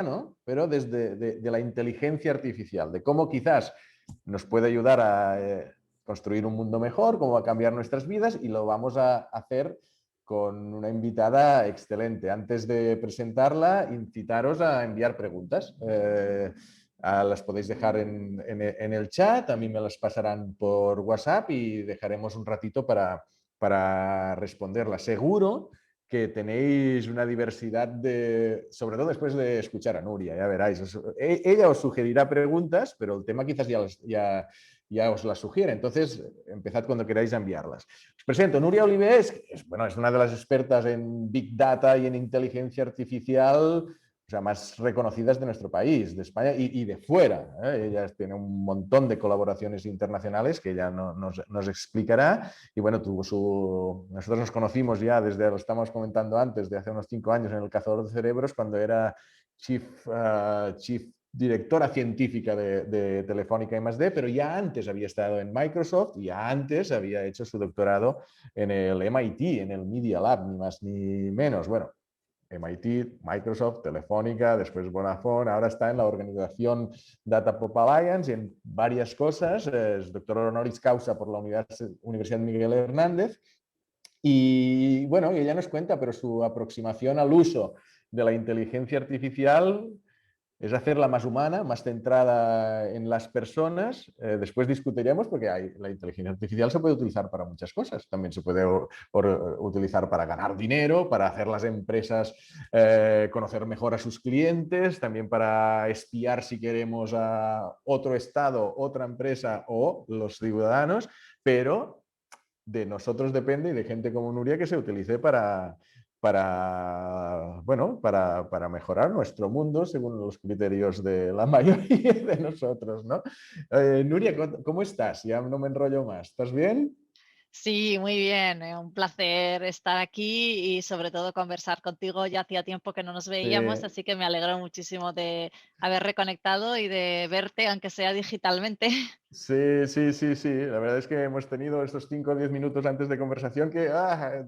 ¿no? Pero desde de la inteligencia artificial, de cómo quizás nos puede ayudar a construir un mundo mejor, cómo va a cambiar nuestras vidas y lo vamos a hacer con una invitada excelente. Antes de presentarla, incitaros a enviar preguntas. Las podéis dejar en el chat, a mí me las pasarán por WhatsApp y dejaremos un ratito para responderlas. Seguro que tenéis una diversidad de, sobre todo después de escuchar a Nuria, ya veráis. Ella os sugerirá preguntas, pero el tema quizás ya os las sugiere. Entonces, empezad cuando queráis a enviarlas. Os presento, Nuria Olivé bueno, es una de las expertas en Big Data y en inteligencia artificial, o sea, más reconocidas de nuestro país, de España y de fuera. Ella tiene un montón de colaboraciones internacionales que ella nos explicará. Y bueno, nosotros nos conocimos ya desde, lo estamos comentando antes, de hace unos 5 años en el Cazador de Cerebros, cuando era chief directora científica de Telefónica I+D, pero ya antes había estado en Microsoft y ya antes había hecho su doctorado en el MIT, en el Media Lab, ni más ni menos. Bueno, MIT, Microsoft, Telefónica, después Vodafone, ahora está en la organización Data Pop Alliance y en varias cosas. Es doctor honoris causa por la Universidad Miguel Hernández. Y bueno, ella nos cuenta, pero su aproximación al uso de la inteligencia artificial es hacerla más humana, más centrada en las personas. Después discutiremos porque la inteligencia artificial se puede utilizar para muchas cosas. También se puede utilizar para ganar dinero, para hacer las empresas conocer mejor a sus clientes, también para espiar si queremos a otro estado, otra empresa o los ciudadanos, pero de nosotros depende y de gente como Nuria que se utilice bueno, para mejorar nuestro mundo según los criterios de la mayoría de nosotros, ¿no? Nuria, ¿cómo estás? Ya no me enrollo más. ¿Estás bien? Sí, muy bien. Un placer estar aquí y sobre todo conversar contigo. Ya hacía tiempo que no nos Sí, veíamos, así que me alegro muchísimo de haber reconectado y de verte, aunque sea digitalmente. sí, sí, sí, sí. La verdad es que hemos tenido estos 5 o 10 minutos antes de conversación que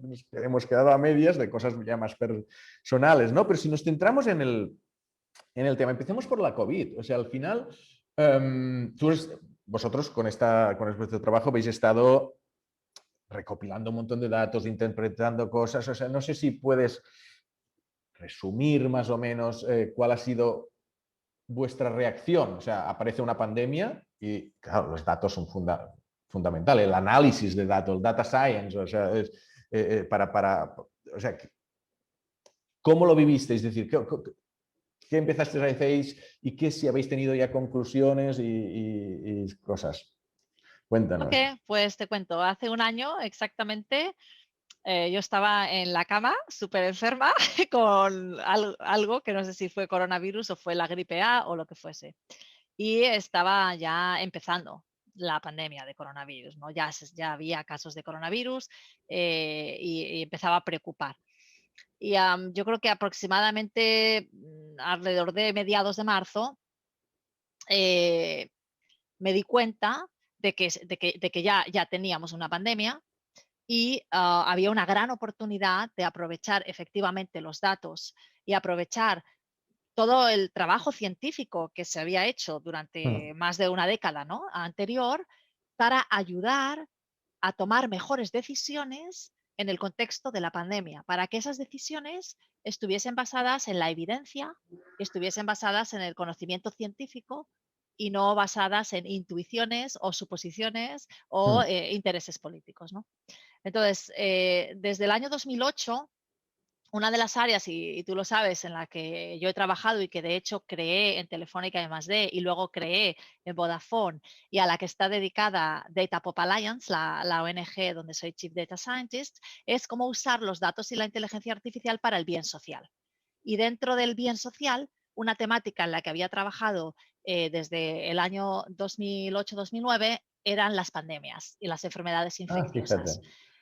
nos hemos quedado a medias de cosas ya más personales, ¿no? Pero si nos centramos en el tema, empecemos por la COVID. O sea, al final, vosotros con vuestro trabajo habéis estado recopilando un montón de datos, interpretando cosas. O sea, no sé si puedes resumir más o menos cuál ha sido vuestra reacción. O sea, aparece una pandemia y, claro, los datos son fundamentales. El análisis de datos, el data science, o sea, es, o sea, ¿cómo lo vivisteis? Es decir, ¿qué empezasteis a hacer y qué si habéis tenido ya conclusiones y cosas? Ok, Cuéntanos. pues te cuento, hace un año exactamente yo estaba en la cama súper enferma con algo que no sé si fue coronavirus o fue la gripe A o lo que fuese. Y estaba ya empezando la pandemia de coronavirus, ¿no? Ya había casos de coronavirus y empezaba a preocupar. Y yo creo que aproximadamente alrededor de mediados de marzo eh, me di cuenta de que ya teníamos una pandemia y había una gran oportunidad de aprovechar efectivamente los datos y aprovechar todo el trabajo científico que se había hecho durante más de una década, ¿no?, anterior, para ayudar a tomar mejores decisiones en el contexto de la pandemia, para que esas decisiones estuviesen basadas en la evidencia, estuviesen basadas en el conocimiento científico y no basadas en intuiciones o suposiciones o intereses políticos, ¿no? Entonces, desde el año 2008, una de las áreas, y tú lo sabes, en la que yo he trabajado y que de hecho creé en Telefónica I+D y luego creé en Vodafone y a la que está dedicada Data Pop Alliance, la ONG donde soy Chief Data Scientist, es cómo usar los datos y la inteligencia artificial para el bien social. Y dentro del bien social, una temática en la que había trabajado desde el año 2008-2009 eran las pandemias y las enfermedades Fíjate. infecciosas.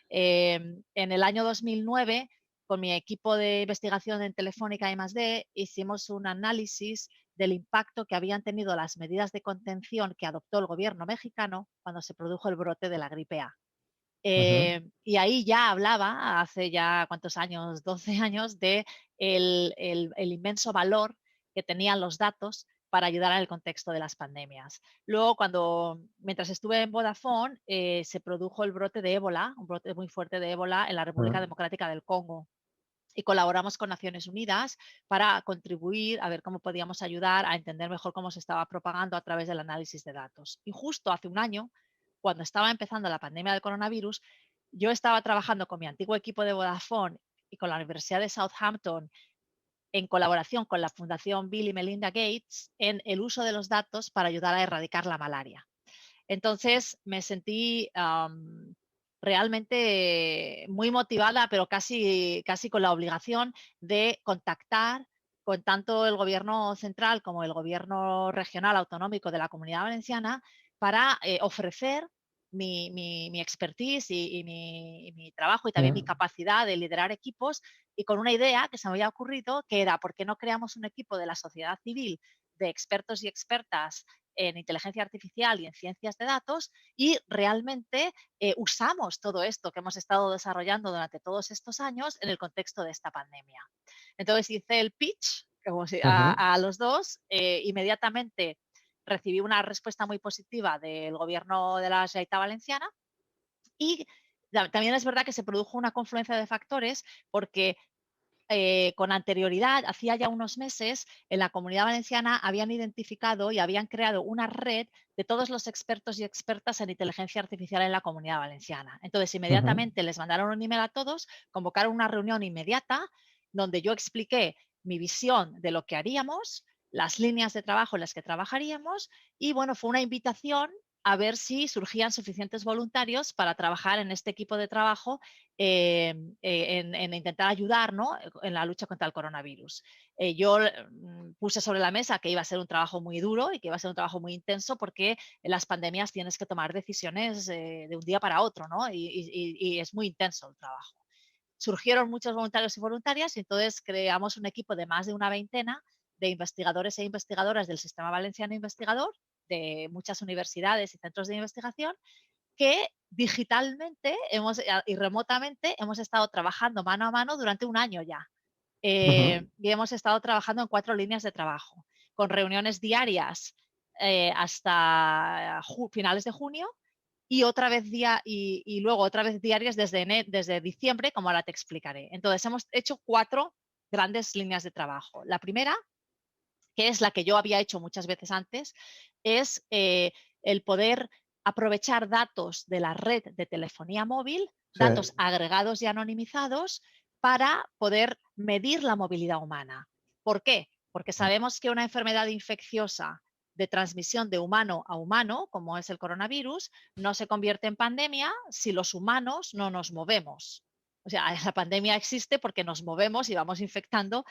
En el año 2009, con mi equipo de investigación en Telefónica I+D, hicimos un análisis del impacto que habían tenido las medidas de contención que adoptó el gobierno mexicano cuando se produjo el brote de la gripe A. Y ahí ya hablaba, hace ya cuántos años, 12 años, de el inmenso valor que tenían los datos para ayudar en el contexto de las pandemias. Luego, mientras estuve en Vodafone, se produjo el brote de ébola, un brote muy fuerte de ébola en la República Mm, Democrática del Congo. Y colaboramos con Naciones Unidas para contribuir a ver cómo podíamos ayudar a entender mejor cómo se estaba propagando a través del análisis de datos. Y justo hace un año, cuando estaba empezando la pandemia del coronavirus, yo estaba trabajando con mi antiguo equipo de Vodafone y con la Universidad de Southampton en colaboración con la Fundación Bill y Melinda Gates en el uso de los datos para ayudar a erradicar la malaria. Entonces me sentí realmente muy motivada, pero casi con la obligación de contactar con tanto el gobierno central como el gobierno regional autonómico de la Comunidad Valenciana para ofrecer mi expertise y mi trabajo y también mi mm, capacidad de liderar equipos, y con una idea que se me había ocurrido, que era: ¿por qué no creamos un equipo de la sociedad civil de expertos y expertas en inteligencia artificial y en ciencias de datos, y realmente usamos todo esto que hemos estado desarrollando durante todos estos años en el contexto de esta pandemia? Entonces hice el pitch ujú, a los dos. Inmediatamente recibí una respuesta muy positiva del gobierno de la Generalitat Valenciana, y también es verdad que se produjo una confluencia de factores porque con anterioridad, hacía ya unos meses, en la Comunidad Valenciana habían identificado y habían creado una red de todos los expertos y expertas en inteligencia artificial en la Comunidad Valenciana. Entonces, ujú, inmediatamente les mandaron un email a todos, convocaron una reunión inmediata donde yo expliqué mi visión de lo que haríamos, las líneas de trabajo en las que trabajaríamos, y bueno, fue una invitación a ver si surgían suficientes voluntarios para trabajar en este equipo de trabajo, en intentar ayudar, ¿no?, en la lucha contra el coronavirus. Yo puse sobre la mesa que iba a ser un trabajo muy duro y que iba a ser un trabajo muy intenso, porque en las pandemias tienes que tomar decisiones de un día para otro, ¿no? Y es muy intenso el trabajo. Surgieron muchos voluntarios y voluntarias, y entonces creamos un equipo de más de una veintena de investigadores e investigadoras del Sistema Valenciano Investigador, de muchas universidades y centros de investigación, que digitalmente y remotamente hemos estado trabajando mano a mano durante un año ya. ujú. Y hemos estado trabajando en 4 líneas de trabajo, con reuniones diarias hasta finales de junio, y otra vez y luego otra vez diarias desde diciembre, como ahora te explicaré. Entonces, hemos hecho 4 grandes líneas de trabajo. La primera, que es la que yo había hecho muchas veces antes, es el poder aprovechar datos de la red de telefonía móvil, Sí. datos agregados y anonimizados, para poder medir la movilidad humana. ¿Por qué? Porque sabemos que una enfermedad infecciosa de transmisión de humano a humano, como es el coronavirus, no se convierte en pandemia si los humanos no nos movemos. O sea, la pandemia existe porque nos movemos y vamos infectando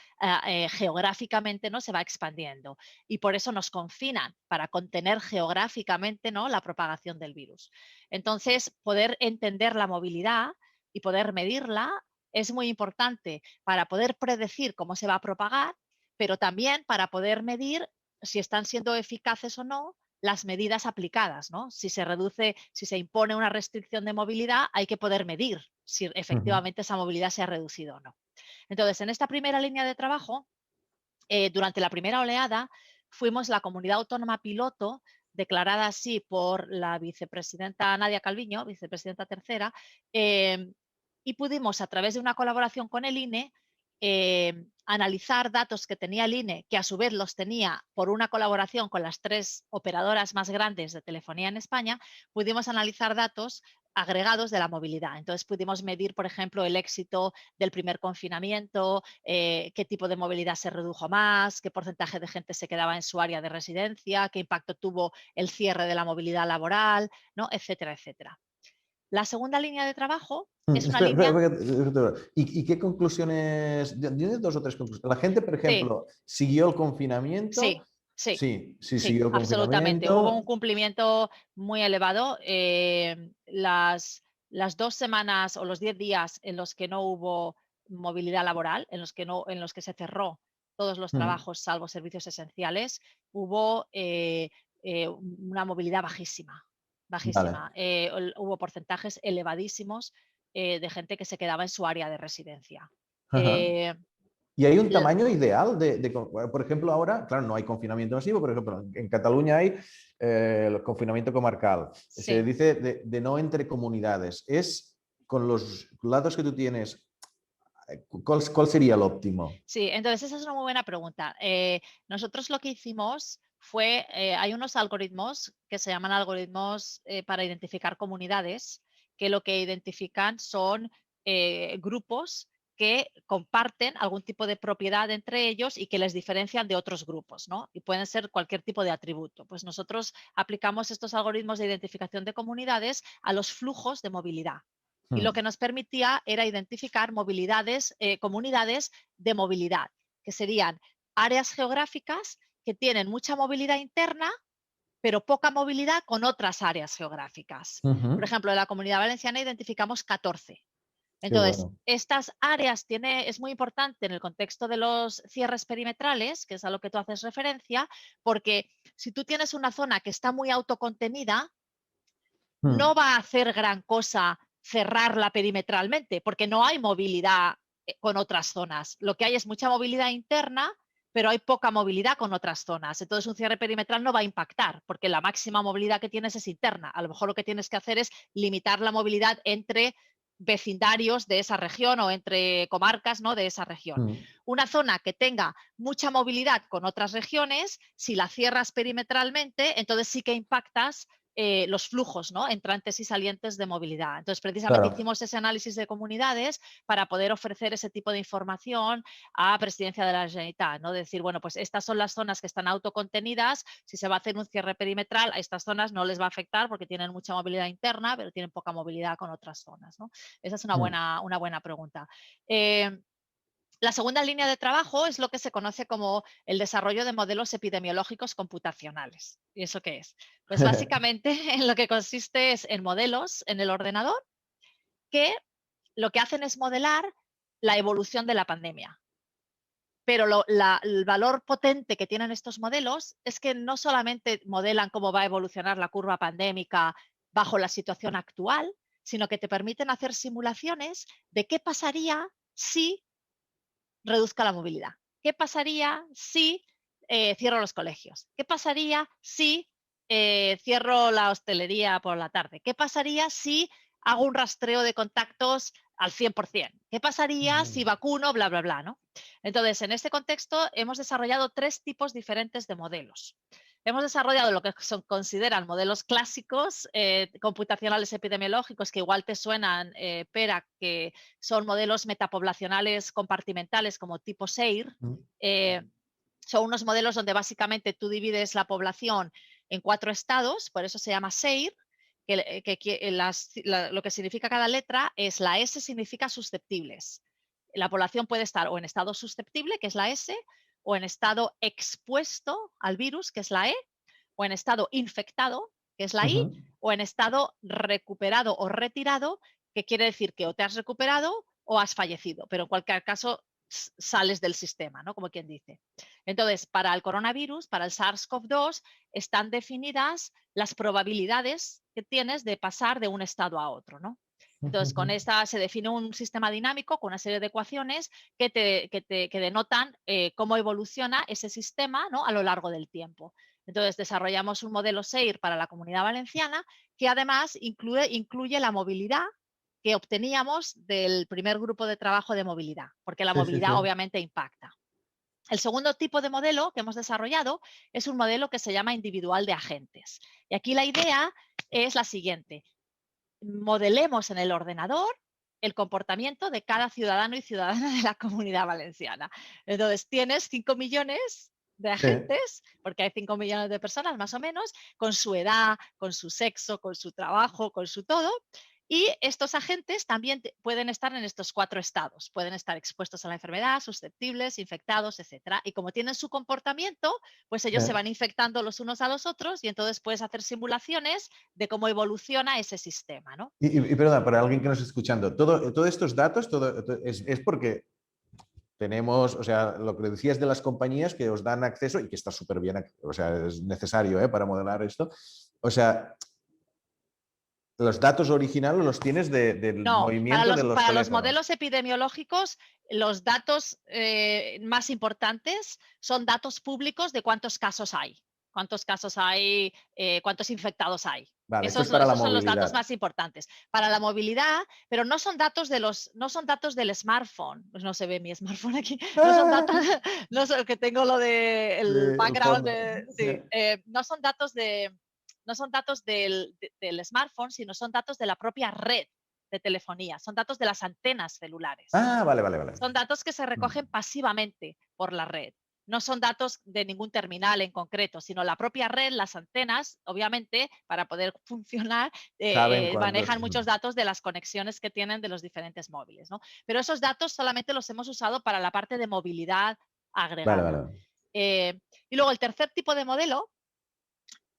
geográficamente, ¿no? Se va expandiendo. Y por eso nos confinan, para contener geográficamente, ¿no?, la propagación del virus. Entonces, poder entender la movilidad y poder medirla es muy importante para poder predecir cómo se va a propagar, pero también para poder medir si están siendo eficaces o no las medidas aplicadas, ¿no? Si se reduce, si se impone una restricción de movilidad, hay que poder medir si Ujú, efectivamente esa movilidad se ha reducido o no. Entonces, en esta primera línea de trabajo, durante la primera oleada, fuimos la comunidad autónoma piloto, declarada así por la vicepresidenta Nadia Calviño, vicepresidenta tercera, eh, y pudimos, a través de una colaboración con el INE, analizar datos que tenía el INE, que a su vez los tenía por una colaboración con las 3 operadoras más grandes de telefonía en España. Pudimos analizar datos agregados de la movilidad. Entonces pudimos medir, por ejemplo, el éxito del primer confinamiento, qué tipo de movilidad se redujo más, qué porcentaje de gente se quedaba en su área de residencia, qué impacto tuvo el cierre de la movilidad laboral, ¿no?, etcétera, etcétera. La segunda línea de trabajo es una Espera, espera, línea. ¿Y qué conclusiones? Dime dos o tres conclusiones. La gente, por Sí, ejemplo, ¿siguió el confinamiento? sí, sí, Sí, sí, sí, siguió el absolutamente. Hubo un confinamiento. cumplimiento muy elevado. Las 2 semanas o los 10 días en los que no hubo movilidad laboral, en los que se cerró todos los Mm, trabajos salvo servicios esenciales, hubo una movilidad bajísima, vale. bajísima. Hubo porcentajes elevadísimos de gente que se quedaba en su área de residencia. Ajá. Eh, ¿Y hay un tamaño ideal por ejemplo, ahora, claro, no hay confinamiento masivo, por ejemplo, en Cataluña hay el confinamiento comarcal. Se Sí. dice de no entre comunidades. Es con los datos que tú tienes, ¿cuál sería el óptimo? Sí, entonces esa es una muy buena pregunta. Nosotros lo que hicimos fue, hay unos algoritmos que se llaman algoritmos para identificar comunidades, que lo que identifican son grupos que comparten algún tipo de propiedad entre ellos y que les diferencian de otros grupos, ¿no? Y pueden ser cualquier tipo de atributo. Pues nosotros aplicamos estos algoritmos de identificación de comunidades a los flujos de movilidad. Y lo que nos permitía era identificar comunidades de movilidad, que serían áreas geográficas que tienen mucha movilidad interna, pero poca movilidad con otras áreas geográficas. Por Ujú. ejemplo, en la Comunidad Valenciana identificamos 14. Qué Entonces, bueno. estas áreas es muy importante en el contexto de los cierres perimetrales, que es a lo que tú haces referencia, porque si tú tienes una zona que está muy autocontenida, no va a hacer gran cosa cerrarla perimetralmente, porque no hay movilidad con otras zonas. Lo que hay es mucha movilidad interna, pero hay poca movilidad con otras zonas. Entonces, un cierre perimetral no va a impactar, porque la máxima movilidad que tienes es interna. A lo mejor lo que tienes que hacer es limitar la movilidad entre vecindarios de esa región o entre comarcas, ¿no?, de esa región. Una zona que tenga mucha movilidad con otras regiones, si la cierras perimetralmente, entonces sí que impactas los flujos, ¿no?, entrantes y salientes de movilidad. Entonces, precisamente Claro. hicimos ese análisis de comunidades para poder ofrecer ese tipo de información a Presidencia de la Generalitat, ¿no? Decir, bueno, pues estas son las zonas que están autocontenidas, si se va a hacer un cierre perimetral, a estas zonas no les va a afectar porque tienen mucha movilidad interna, pero tienen poca movilidad con otras zonas, ¿no? Esa es una buena pregunta. La segunda línea de trabajo es lo que se conoce como el desarrollo de modelos epidemiológicos computacionales. ¿Y eso qué es? Pues básicamente en lo que consiste es en modelos en el ordenador que lo que hacen es modelar la evolución de la pandemia. Pero el valor potente que tienen estos modelos es que no solamente modelan cómo va a evolucionar la curva pandémica bajo la situación actual, sino que te permiten hacer simulaciones de qué pasaría si reduzca la movilidad. ¿Qué pasaría si cierro los colegios? ¿Qué pasaría si cierro la hostelería por la tarde? ¿Qué pasaría si hago un rastreo de contactos al 100%? ¿Qué pasaría si vacuno? Bla, bla, bla, ¿no? Entonces, en este contexto hemos desarrollado 3 tipos diferentes de modelos. Hemos desarrollado lo que consideran modelos clásicos computacionales epidemiológicos, que igual te suenan, Pera, que son modelos metapoblacionales compartimentales como tipo SEIR. Son unos modelos donde básicamente tú divides la población en 4 estados, por eso se llama SEIR, lo que significa cada letra es la S significa susceptibles. La población puede estar o en estado susceptible, que es la S, o en estado expuesto al virus, que es la E, o en estado infectado, que es la I, o en estado recuperado o retirado, que quiere decir que o te has recuperado o has fallecido, pero en cualquier caso sales del sistema, ¿no?, como quien dice. Entonces, para el coronavirus, para el SARS-CoV-2, están definidas las probabilidades que tienes de pasar de un estado a otro, ¿no? Entonces, con esta se define un sistema dinámico con una serie de ecuaciones que denotan cómo evoluciona ese sistema, ¿no?, a lo largo del tiempo. Entonces, desarrollamos un modelo SEIR para la Comunidad Valenciana que además incluye la movilidad que obteníamos del primer grupo de trabajo de movilidad, porque la Sí, sí, movilidad sí. obviamente impacta. El segundo tipo de modelo que hemos desarrollado es un modelo que se llama individual de agentes. Y aquí la idea es la siguiente: modelemos en el ordenador el comportamiento de cada ciudadano y ciudadana de la Comunidad Valenciana. Entonces, tienes 5 millones de Sí. agentes, porque hay 5 millones de personas más o menos, con su edad, con su sexo, con su trabajo, con su todo. Y estos agentes también pueden estar en estos 4 estados. Pueden estar expuestos a la enfermedad, susceptibles, infectados, etcétera. Y como tienen su comportamiento, pues ellos se van infectando los unos a los otros y entonces puedes hacer simulaciones de cómo evoluciona ese sistema, ¿no? Y perdona, para alguien que nos está escuchando, todos estos datos es porque tenemos, o sea, lo que decías de las compañías que os dan acceso y que está súper bien, o sea, es necesario para modelar esto. O sea, los datos originales los tienes del No, movimiento de los para los teléfonos. modelos epidemiológicos, los datos más importantes son datos públicos de cuántos casos hay, cuántos infectados hay. Vale, esto es Esos, para la esos son los datos movilidad. más importantes. Para la movilidad, pero no son datos no son datos del smartphone. Pues no se ve mi smartphone aquí. No son datos, no sé, que tengo lo del El background fondo. de, Sí. sí, no son datos del smartphone, sino son datos de la propia red de telefonía, son datos de las antenas celulares. Ah, vale, vale, vale. Son datos que se recogen pasivamente por la red. No son datos de ningún terminal en concreto, sino la propia red, las antenas, obviamente, para poder funcionar, Saben cuántos. manejan muchos datos de las conexiones que tienen de los diferentes móviles, ¿no? Pero esos datos solamente los hemos usado para la parte de movilidad Vale, agregada. vale. Y luego el tercer tipo de modelo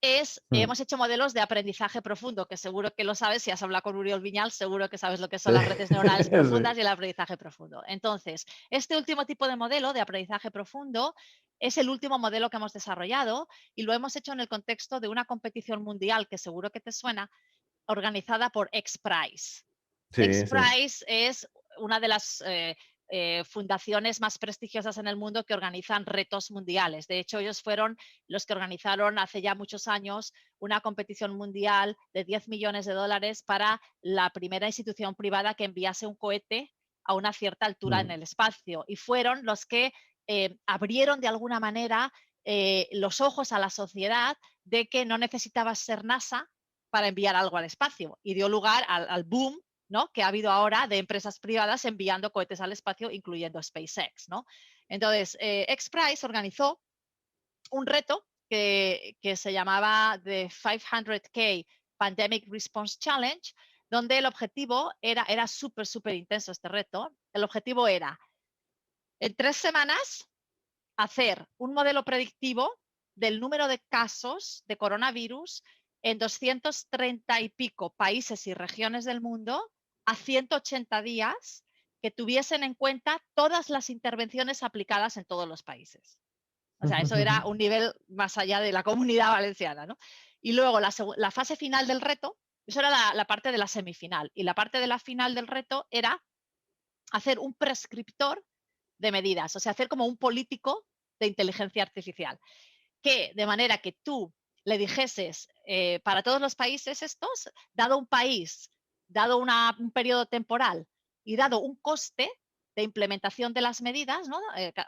Mm. hemos hecho modelos de aprendizaje profundo, que seguro que lo sabes, si has hablado con Uriol Viñal, seguro que sabes lo que son Sí. las redes neuronales profundas Sí. y el aprendizaje profundo. Entonces, este último tipo de modelo de aprendizaje profundo es el último modelo que hemos desarrollado y lo hemos hecho en el contexto de una competición mundial que seguro que te suena, organizada por XPRIZE. Sí, sí. XPRIZE es una de las fundaciones más prestigiosas en el mundo que organizan retos mundiales. De hecho, ellos fueron los que organizaron hace ya muchos años una competición mundial de 10 millones de dólares para la primera institución privada que enviase un cohete a una cierta altura en el espacio. Y fueron los que abrieron de alguna manera los ojos a la sociedad de que no necesitabas ser NASA para enviar algo al espacio y dio lugar al boom, ¿no?, que ha habido ahora de empresas privadas enviando cohetes al espacio, incluyendo SpaceX, ¿no? Entonces, XPRIZE organizó un reto que se llamaba The 500K Pandemic Response Challenge, donde el objetivo era súper, súper intenso este reto. El objetivo era, en 3 semanas, hacer un modelo predictivo del número de casos de coronavirus en 230 y pico países y regiones del mundo a 180 días, que tuviesen en cuenta todas las intervenciones aplicadas en todos los países. O sea, eso era un nivel más allá de la Comunidad Valenciana, ¿no? Y luego la fase final del reto, eso era la parte de la semifinal, y la parte de la final del reto era hacer un prescriptor de medidas, o sea, hacer como un político de inteligencia artificial, que de manera que tú le dijeses para todos los países estos, dado un país, dado un periodo temporal y dado un coste de implementación de las medidas, ¿no?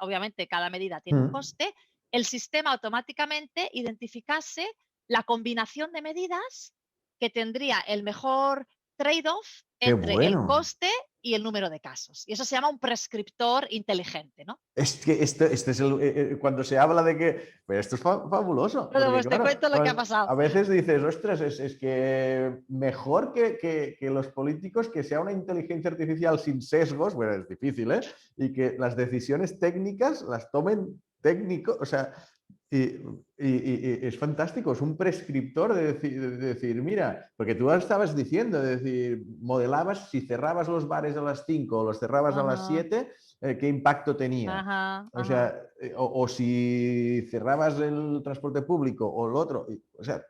Obviamente cada medida tiene un coste, el sistema automáticamente identificase la combinación de medidas que tendría el mejor trade-off Qué entre el bueno. coste y el número de casos. Y eso se llama un prescriptor inteligente, ¿no? Es que este es cuando se habla de que. Pero esto es fabuloso, Bueno, porque pues te claro, cuento lo que ha pasado. a veces dices, ostras, es que mejor que los políticos que sea una inteligencia artificial sin sesgos, bueno, es difícil, ¿eh? Y que las decisiones técnicas las tomen técnicos, o sea, y es fantástico, es un prescriptor de decir, mira, porque tú estabas diciendo, de decir, modelabas si cerrabas los bares a las 5 o los cerrabas a las Ajá, 7, qué impacto tenía. ajá, O ajá. sea, o si cerrabas el transporte público o el otro, o sea,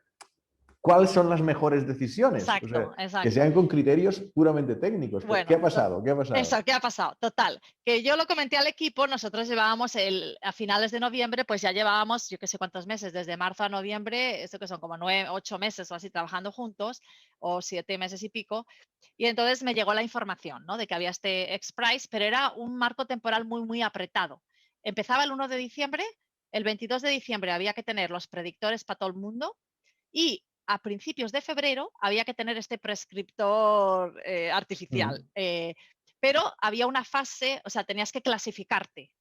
¿cuáles son las mejores decisiones? O sea, Exacto, que exacto. sean con criterios puramente técnicos. Pero, ¿qué ha Bueno, pasado? ¿Qué ha pasado? eso, ¿qué ha pasado? Total, que yo lo comenté al equipo, nosotros llevábamos a finales de noviembre, pues ya llevábamos, yo qué sé cuántos meses, desde marzo a noviembre, esto que son como 9, 8 meses o así trabajando juntos, o 7 meses y pico, y entonces me llegó la información, ¿no?, de que había este XPRIZE, pero era un marco temporal muy, muy apretado. Empezaba el 1 de diciembre, el 22 de diciembre había que tener los predictores para todo el mundo, y a principios de febrero había que tener este prescriptor artificial. Pero había una fase, o sea, tenías que clasificarte.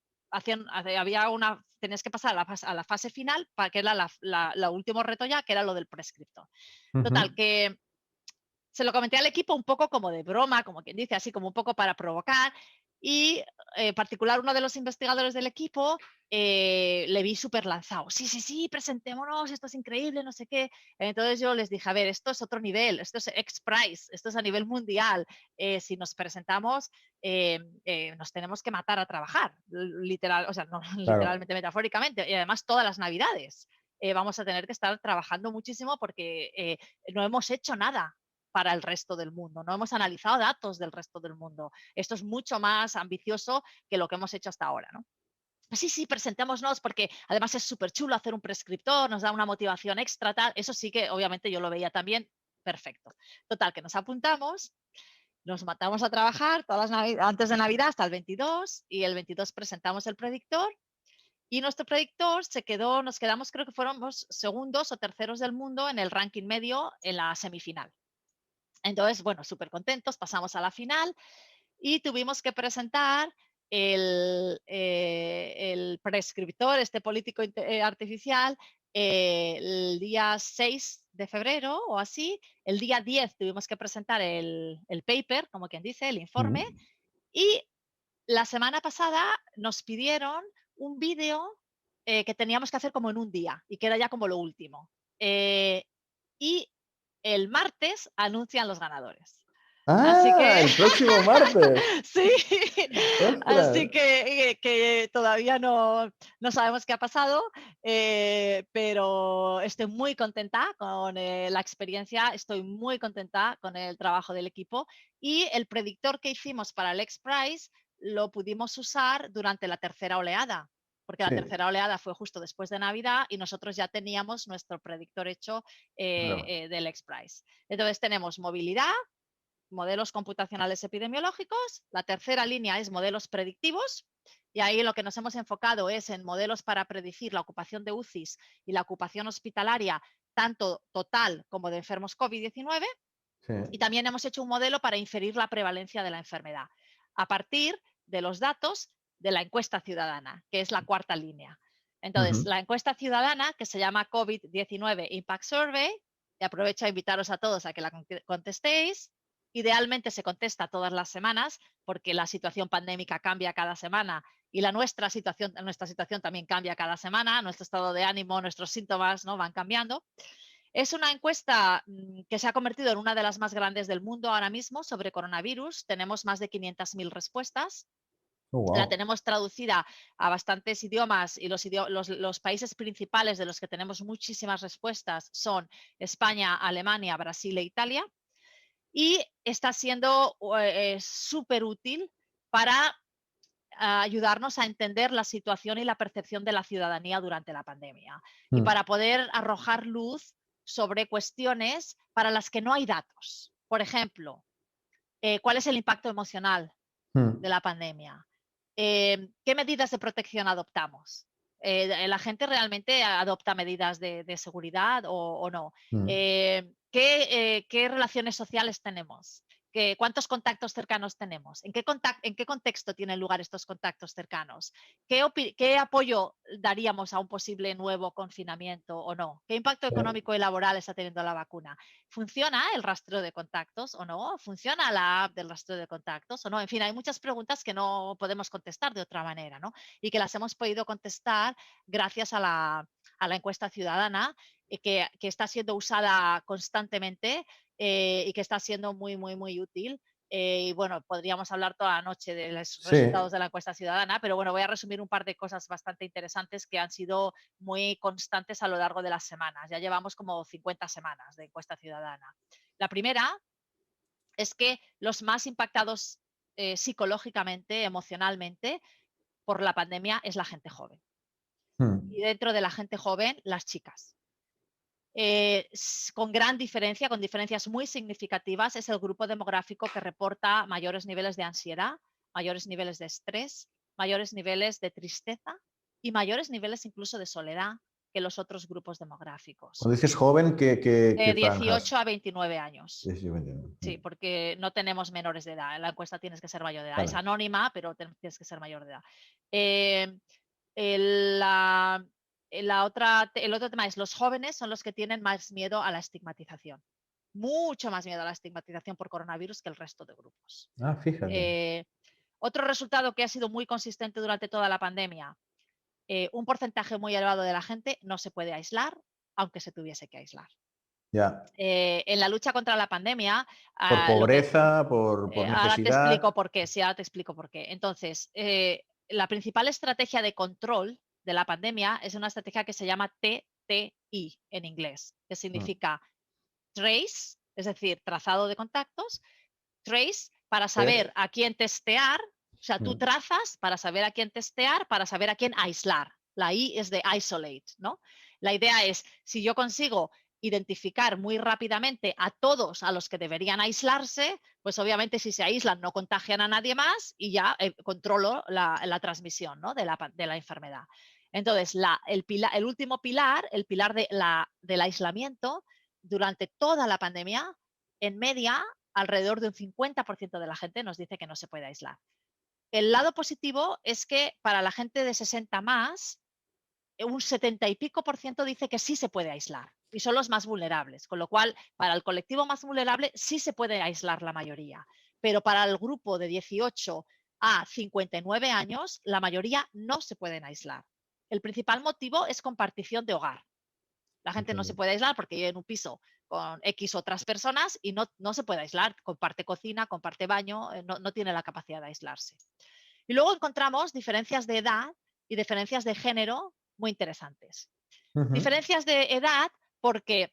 Tenías que pasar a la fase final, para que era la último reto ya, que era lo del prescriptor. Total, que se lo comenté al equipo un poco como de broma, como quien dice, así como un poco para provocar. Y en particular uno de los investigadores del equipo le vi súper lanzado. Sí, sí, sí, presentémonos, esto es increíble, no sé qué. Entonces yo les dije, a ver, esto es otro nivel, esto es XPRIZE, esto es a nivel mundial. Si nos presentamos, nos tenemos que matar a trabajar, literal, o sea, no Claro. literalmente, metafóricamente. Y además todas las navidades vamos a tener que estar trabajando muchísimo porque no hemos hecho nada para el resto del mundo. No hemos analizado datos del resto del mundo. Esto es mucho más ambicioso que lo que hemos hecho hasta ahora, ¿no? Sí, sí, presentémonos porque además es súper chulo hacer un prescriptor, nos da una motivación extra, tal. Eso sí que obviamente yo lo veía también perfecto. Total, que nos apuntamos, nos matamos a trabajar antes de Navidad hasta el 22 y el 22 presentamos el predictor y nuestro predictor nos quedamos, creo que fuéramos segundos o terceros del mundo en el ranking medio en la semifinal. Entonces, bueno, súper contentos, pasamos a la final y tuvimos que presentar el prescriptor, este político artificial, el día 6 de febrero o así. El día 10 tuvimos que presentar el paper, como quien dice, el informe. Y la semana pasada nos pidieron un vídeo que teníamos que hacer como en un día y que era ya como lo último. Y el martes anuncian los ganadores. Así Ah, que el próximo martes. sí, ¡Ostras! así que todavía no sabemos qué ha pasado, pero estoy muy contenta con la experiencia, estoy muy contenta con el trabajo del equipo y el predictor que hicimos para el X-Prize lo pudimos usar durante la tercera oleada, porque la Sí, tercera oleada fue justo después de Navidad y nosotros ya teníamos nuestro predictor hecho claro. del X-Prize. Entonces tenemos movilidad, modelos computacionales epidemiológicos, la tercera línea es modelos predictivos, y ahí lo que nos hemos enfocado es en modelos para predecir la ocupación de UCIs y la ocupación hospitalaria, tanto total como de enfermos COVID-19, Sí. y también hemos hecho un modelo para inferir la prevalencia de la enfermedad, a partir de los datos de la encuesta ciudadana, que es la cuarta línea. Entonces, la encuesta ciudadana, que se llama COVID-19 Impact Survey, y aprovecho a invitaros a todos a que la contestéis. Idealmente se contesta todas las semanas, porque la situación pandémica cambia cada semana y nuestra situación también cambia cada semana, nuestro estado de ánimo, nuestros síntomas, ¿no?, van cambiando. Es una encuesta que se ha convertido en una de las más grandes del mundo ahora mismo sobre coronavirus. Tenemos más de 500.000 respuestas. Oh, La wow. tenemos traducida a bastantes idiomas y los países principales de los que tenemos muchísimas respuestas son España, Alemania, Brasil e Italia. Y está siendo súper útil para ayudarnos a entender la situación y la percepción de la ciudadanía durante la pandemia y para poder arrojar luz sobre cuestiones para las que no hay datos. Por ejemplo, ¿cuál es el impacto emocional de la pandemia? ¿Qué medidas de protección adoptamos? ¿La gente realmente adopta medidas de seguridad o no? ¿Qué relaciones sociales tenemos? ¿Cuántos contactos cercanos tenemos? ¿En qué contexto tienen lugar estos contactos cercanos? ¿Qué apoyo daríamos a un posible nuevo confinamiento o no? ¿Qué impacto Sí. económico y laboral está teniendo la vacuna? ¿Funciona el rastreo de contactos o no? ¿Funciona la app del rastreo de contactos o no? En fin, hay muchas preguntas que no podemos contestar de otra manera, ¿no? Y que las hemos podido contestar gracias a la encuesta ciudadana, que está siendo usada constantemente y que está siendo muy, muy, muy útil. Y bueno, podríamos hablar toda la noche de los Sí. resultados de la encuesta ciudadana, pero bueno, voy a resumir un par de cosas bastante interesantes que han sido muy constantes a lo largo de las semanas. Ya llevamos como 50 semanas de encuesta ciudadana. La primera es que los más impactados psicológicamente, emocionalmente, por la pandemia es la gente joven. Y dentro de la gente joven, las chicas. Con gran diferencia, con diferencias muy significativas, es el grupo demográfico que reporta mayores niveles de ansiedad, mayores niveles de estrés, mayores niveles de tristeza y mayores niveles incluso de soledad que los otros grupos demográficos. Cuando dices joven, ¿qué De 18 franjas? a 29 años. 18, 21. Sí, porque no tenemos menores de edad. En la encuesta tienes que ser mayor de edad. Es Vale. anónima, pero tienes que ser mayor de edad. Eh, el, la, el otro tema es los jóvenes son los que tienen más miedo a la estigmatización. Mucho más miedo a la estigmatización por coronavirus que el resto de grupos. Ah, fíjate. Otro resultado que ha sido muy consistente durante toda la pandemia, un porcentaje muy elevado de la gente no se puede aislar, aunque se tuviese que aislar. Ya. En la lucha contra la pandemia, Por lo que pobreza, por ahora te explico necesidad. por qué, sí, ahora te explico por qué. Entonces, la principal estrategia de control de la pandemia es una estrategia que se llama TTI en inglés, que significa Trace, es decir, trazado de contactos, trace, para saber a quién testear, o sea, tú trazas para saber a quién testear, para saber a quién aislar. La I es de isolate, ¿no? La idea es, si yo consigo identificar muy rápidamente a todos a los que deberían aislarse, pues obviamente si se aíslan no contagian a nadie más y ya controlo la transmisión, ¿no? de la enfermedad. Entonces, el último pilar, el pilar del aislamiento, durante toda la pandemia, en media, alrededor de un 50% de la gente nos dice que no se puede aislar. El lado positivo es que para la gente de 60 más, un 70 y pico por ciento dice que sí se puede aislar y son los más vulnerables, con lo cual para el colectivo más vulnerable sí se puede aislar la mayoría, pero para el grupo de 18 a 59 años la mayoría no se pueden aislar. El principal motivo es compartición de hogar. La gente no se puede aislar porque vive en un piso con X otras personas y no se puede aislar, comparte cocina, comparte baño, no tiene la capacidad de aislarse. Y luego encontramos diferencias de edad y diferencias de género muy interesantes. Diferencias de edad porque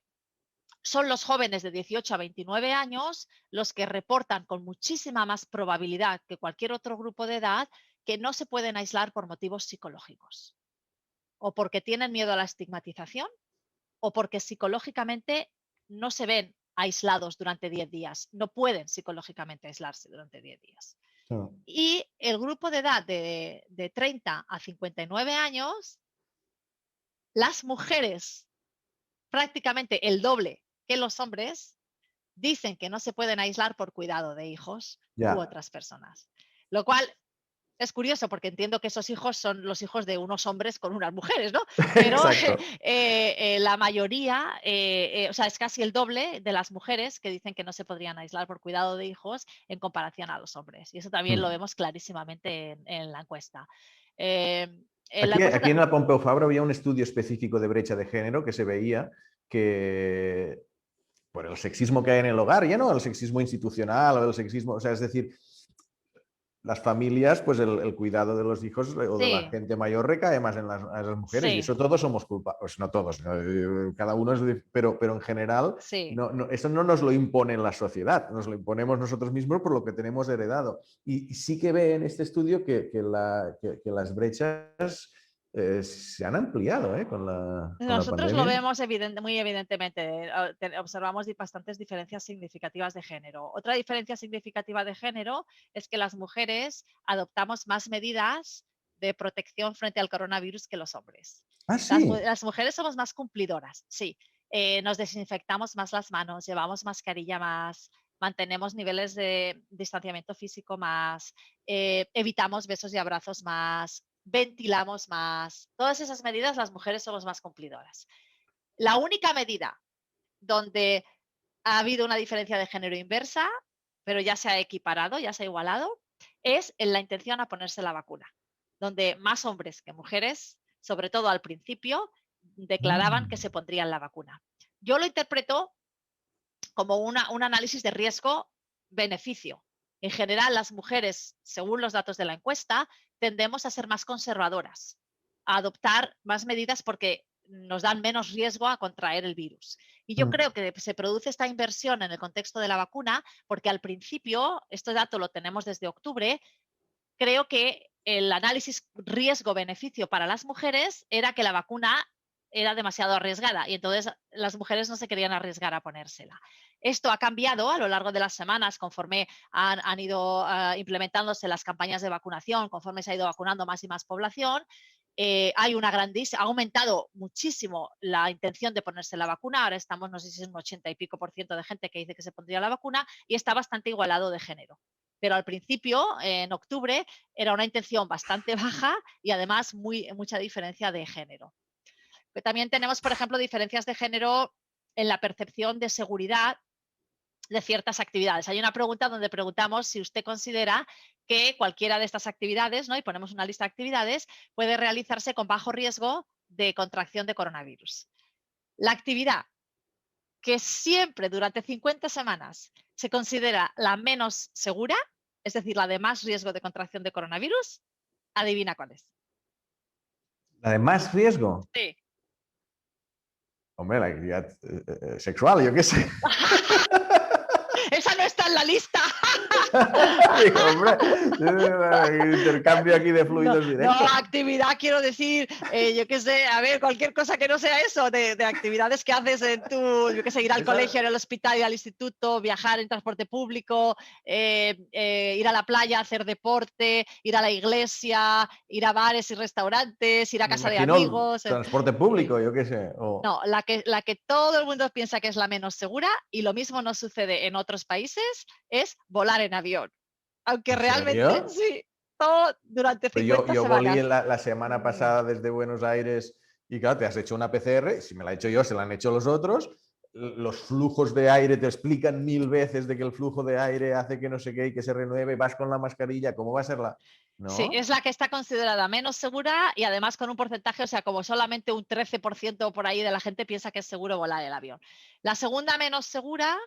son los jóvenes de 18 a 29 años los que reportan con muchísima más probabilidad que cualquier otro grupo de edad que no se pueden aislar por motivos psicológicos o porque tienen miedo a la estigmatización o porque psicológicamente no se ven aislados durante 10 días, no pueden psicológicamente aislarse durante 10 días. Oh. Y el grupo de edad de 30 a 59 años, las mujeres, prácticamente el doble que los hombres, dicen que no se pueden aislar por cuidado de hijos u otras personas. Lo cual es curioso porque entiendo que esos hijos son los hijos de unos hombres con unas mujeres, ¿no? Pero la mayoría, o sea, es casi el doble de las mujeres que dicen que no se podrían aislar por cuidado de hijos en comparación a los hombres. Y eso también lo vemos clarísimamente en la encuesta. Aquí en la Pompeu Fabra había un estudio específico de brecha de género que se veía que por el sexismo que hay en el hogar, ya no el sexismo institucional o el sexismo, o sea, es decir, las familias, pues el cuidado de los hijos o de la gente mayor recae más en las mujeres y eso todos somos culpables, pues no todos, ¿no? Cada uno es, pero en general eso no nos lo impone la sociedad, nos lo imponemos nosotros mismos por lo que tenemos heredado. Y sí que ve en este estudio que las brechas se han ampliado con la Nosotros pandemia. Lo vemos muy evidentemente. Observamos bastantes diferencias significativas de género. Otra diferencia significativa de género es que las mujeres adoptamos más medidas de protección frente al coronavirus que los hombres. ¿Ah, sí? Las mujeres somos más cumplidoras, sí. Nos desinfectamos más las manos, llevamos mascarilla más, mantenemos niveles de distanciamiento físico más, evitamos besos y abrazos más, ventilamos más. Todas esas medidas las mujeres somos más cumplidoras. La única medida donde ha habido una diferencia de género inversa, pero ya se ha equiparado, ya se ha igualado, es en la intención a ponerse la vacuna, donde más hombres que mujeres, sobre todo al principio, declaraban que se pondrían la vacuna. Yo lo interpreto como un análisis de riesgo-beneficio. En general, las mujeres, según los datos de la encuesta, tendemos a ser más conservadoras, a adoptar más medidas porque nos dan menos riesgo a contraer el virus. Y yo creo que se produce esta inversión en el contexto de la vacuna porque al principio, este dato lo tenemos desde octubre, creo que el análisis riesgo-beneficio para las mujeres era que la vacuna era demasiado arriesgada y entonces las mujeres no se querían arriesgar a ponérsela. Esto ha cambiado a lo largo de las semanas conforme han ido implementándose las campañas de vacunación, conforme se ha ido vacunando más y más población. Ha aumentado muchísimo la intención de ponerse la vacuna. Ahora estamos, no sé si es un 80 y pico % de gente que dice que se pondría la vacuna y está bastante igualado de género. Pero al principio, en octubre, era una intención bastante baja y además mucha diferencia de género. Pero también tenemos, por ejemplo, diferencias de género en la percepción de seguridad de ciertas actividades. Hay una pregunta donde preguntamos si usted considera que cualquiera de estas actividades, ¿no? Y ponemos una lista de actividades, puede realizarse con bajo riesgo de contracción de coronavirus. La actividad que siempre durante 50 semanas se considera la menos segura, es decir, la de más riesgo de contracción de coronavirus, adivina cuál es. ¿La de más riesgo? Sí. Hombre, la actividad sexual, yo qué sé. está en la lista. Digo, hombre, intercambio aquí de fluidos No, directos. actividad, quiero decir, yo qué sé, a ver, cualquier cosa que no sea eso, de actividades que haces en tu, yo qué sé, ir al Esa- colegio, ir al hospital, ir al instituto, viajar en transporte público, ir a la playa, hacer deporte, ir a la iglesia, ir a bares y restaurantes, ir a Me casa de imagino el amigos. transporte Sí. público, yo qué sé. No, la que todo el mundo piensa que es la menos segura, y lo mismo no sucede en otros países, es volar en avión. Aunque ¿En realmente serio? sí, todo durante Pero 50 yo volí semanas. la semana pasada desde Buenos Aires y claro, te has hecho una PCR, si me la he hecho yo, se la han hecho los otros. Los flujos de aire te explican 1000 veces de que el flujo de aire hace que no sé qué y que se renueve, vas con la mascarilla, ¿cómo va a ser la...? Sí, ¿No? es la que está considerada menos segura, y además con un porcentaje, o sea, como solamente un 13% por ahí de la gente piensa que es seguro volar el avión. La segunda menos segura,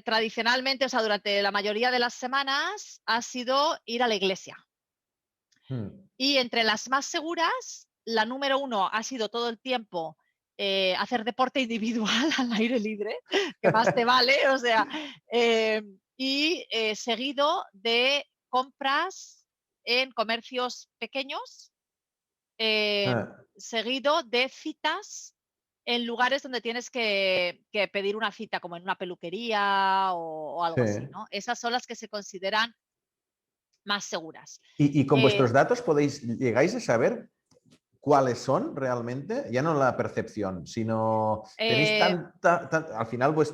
tradicionalmente, o sea, durante la mayoría de las semanas, ha sido ir a la iglesia. Hmm. Y entre las más seguras, la número uno ha sido todo el tiempo hacer deporte individual al aire libre, que más te vale, o sea, seguido de compras en comercios pequeños, eh, Ah, seguido de citas en lugares donde tienes que pedir una cita, como en una peluquería o sí. algo así, ¿no? Esas son las que se consideran más seguras. Y con Eh, vuestros datos llegáis a saber cuáles son realmente, ya no la percepción, sino tenéis eh, al final, pues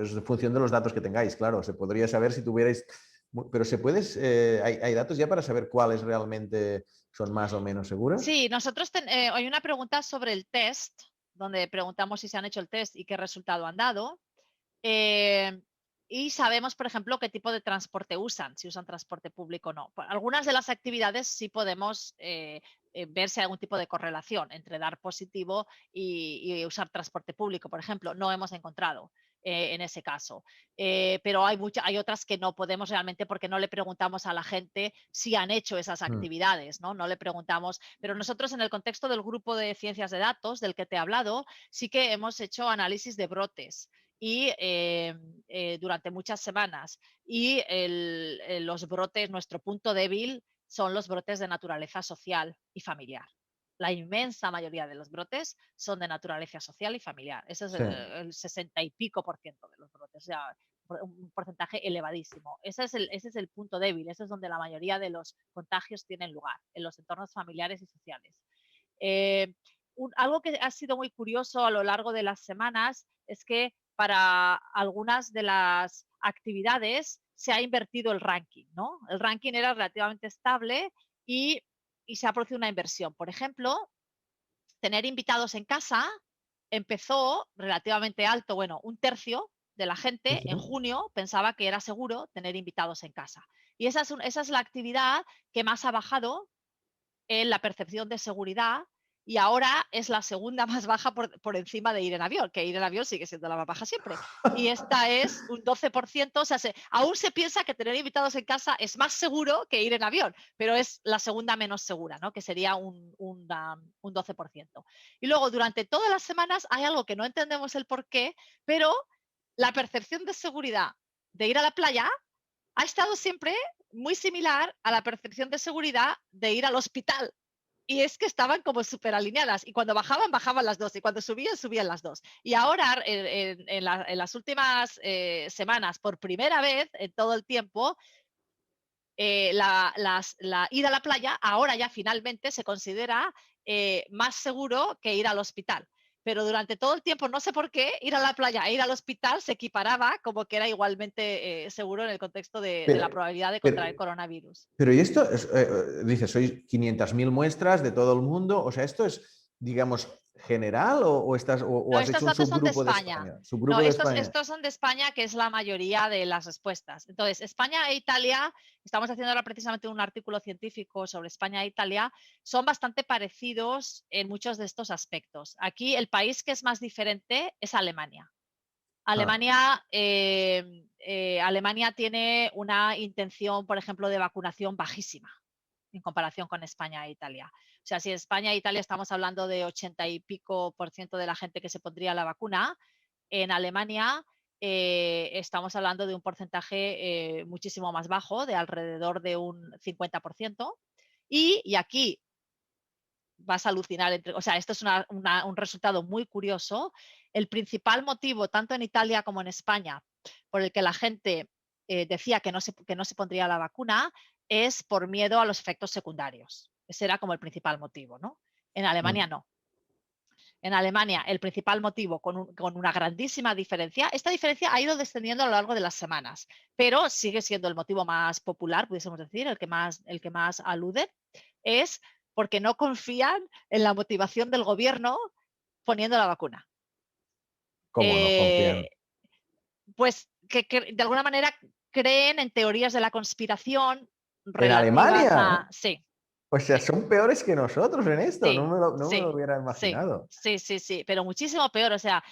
es en función de los datos que tengáis, claro, se podría saber si tuvierais, pero hay datos ya para saber cuáles realmente son más o menos seguras. Sí, nosotros hay una pregunta sobre el test, donde preguntamos si se han hecho el test y qué resultado han dado. eh, y sabemos, por ejemplo, qué tipo de transporte usan, si usan transporte público o no. Algunas de las actividades sí podemos ver si hay algún tipo de correlación entre dar positivo y usar transporte público, por ejemplo. No hemos encontrado en ese caso. Pero hay otras que no podemos realmente, porque no le preguntamos a la gente si han hecho esas Mm. actividades, ¿no? No le preguntamos. Pero nosotros, en el contexto del grupo de ciencias de datos del que te he hablado, sí que hemos hecho análisis de brotes y durante muchas semanas. Y los brotes, nuestro punto débil son los brotes de naturaleza social y familiar. La inmensa mayoría de los brotes son de naturaleza social y familiar. Ese es Sí. el 60 y pico por ciento de los brotes, o sea, un porcentaje elevadísimo. Ese es el punto débil, ese es donde la mayoría de los contagios tienen lugar, en los entornos familiares y sociales. Eh, Algo que ha sido muy curioso a lo largo de las semanas es que para algunas de las actividades se ha invertido el ranking, ¿no? El ranking era relativamente estable y, y se ha producido una inversión. Por ejemplo, tener invitados en casa empezó relativamente alto. Bueno, un tercio de la Sí, gente sí. en junio pensaba que era seguro tener invitados en casa. Y esa es la actividad que más ha bajado en la percepción de seguridad, y ahora es la segunda más baja por encima de ir en avión, que ir en avión sigue siendo la más baja siempre. Y esta es un 12%, o sea, aún se piensa que tener invitados en casa es más seguro que ir en avión, pero es la segunda menos segura, ¿no? Que sería un 12%. Y luego, durante todas las semanas, hay algo que no entendemos el por qué, pero la percepción de seguridad de ir a la playa ha estado siempre muy similar a la percepción de seguridad de ir al hospital. Y es que estaban como súper alineadas. Y cuando bajaban, bajaban las dos. Y cuando subían, subían las dos. Y ahora, en las últimas semanas, por primera vez en todo el tiempo, la ir a la playa ahora ya finalmente se considera más seguro que ir al hospital. Pero durante todo el tiempo, no sé por qué, ir a la playa e ir al hospital se equiparaba como que era igualmente seguro en el contexto de Pero, la probabilidad de pero, contraer coronavirus. pero ¿y esto? Dices, sois 500.000 muestras de todo el mundo. O sea, ¿esto es, digamos, general o No, has estos hecho un datos son de subgrupo de España. España? No, Subgrupo de España. estos son de España, que es la mayoría de las respuestas. Entonces, España e Italia, estamos haciendo ahora precisamente un artículo científico sobre España e Italia, son bastante parecidos en muchos de estos aspectos. Aquí el país que es más diferente es Alemania. Ah, Alemania tiene una intención, por ejemplo, de vacunación bajísima en comparación con España e Italia. O sea, si en España e Italia estamos hablando de 80 y pico % de la gente que se pondría la vacuna, en Alemania estamos hablando de un porcentaje muchísimo más bajo, de alrededor de un 50%. Y aquí vas a alucinar. O sea, esto es un resultado muy curioso. El principal motivo, tanto en Italia como en España, por el que la gente decía que no se pondría la vacuna, es por miedo a los efectos secundarios. Ese era como el principal motivo, ¿no? En Alemania Mm. no. En Alemania, el principal motivo, con una grandísima diferencia, esta diferencia ha ido descendiendo a lo largo de las semanas, pero sigue siendo el motivo más popular, pudiésemos decir, el que más aluden, es porque no confían en la motivación del gobierno poniendo la vacuna. ¿Cómo no Eh, confían? pues que de alguna manera creen en teorías de la conspiración ¿En relativas Alemania? a... Sí, O sea, sí. son peores que nosotros en esto. Sí, No me lo sí, hubiera sí, imaginado. sí, sí, sí, pero muchísimo peor, o sea,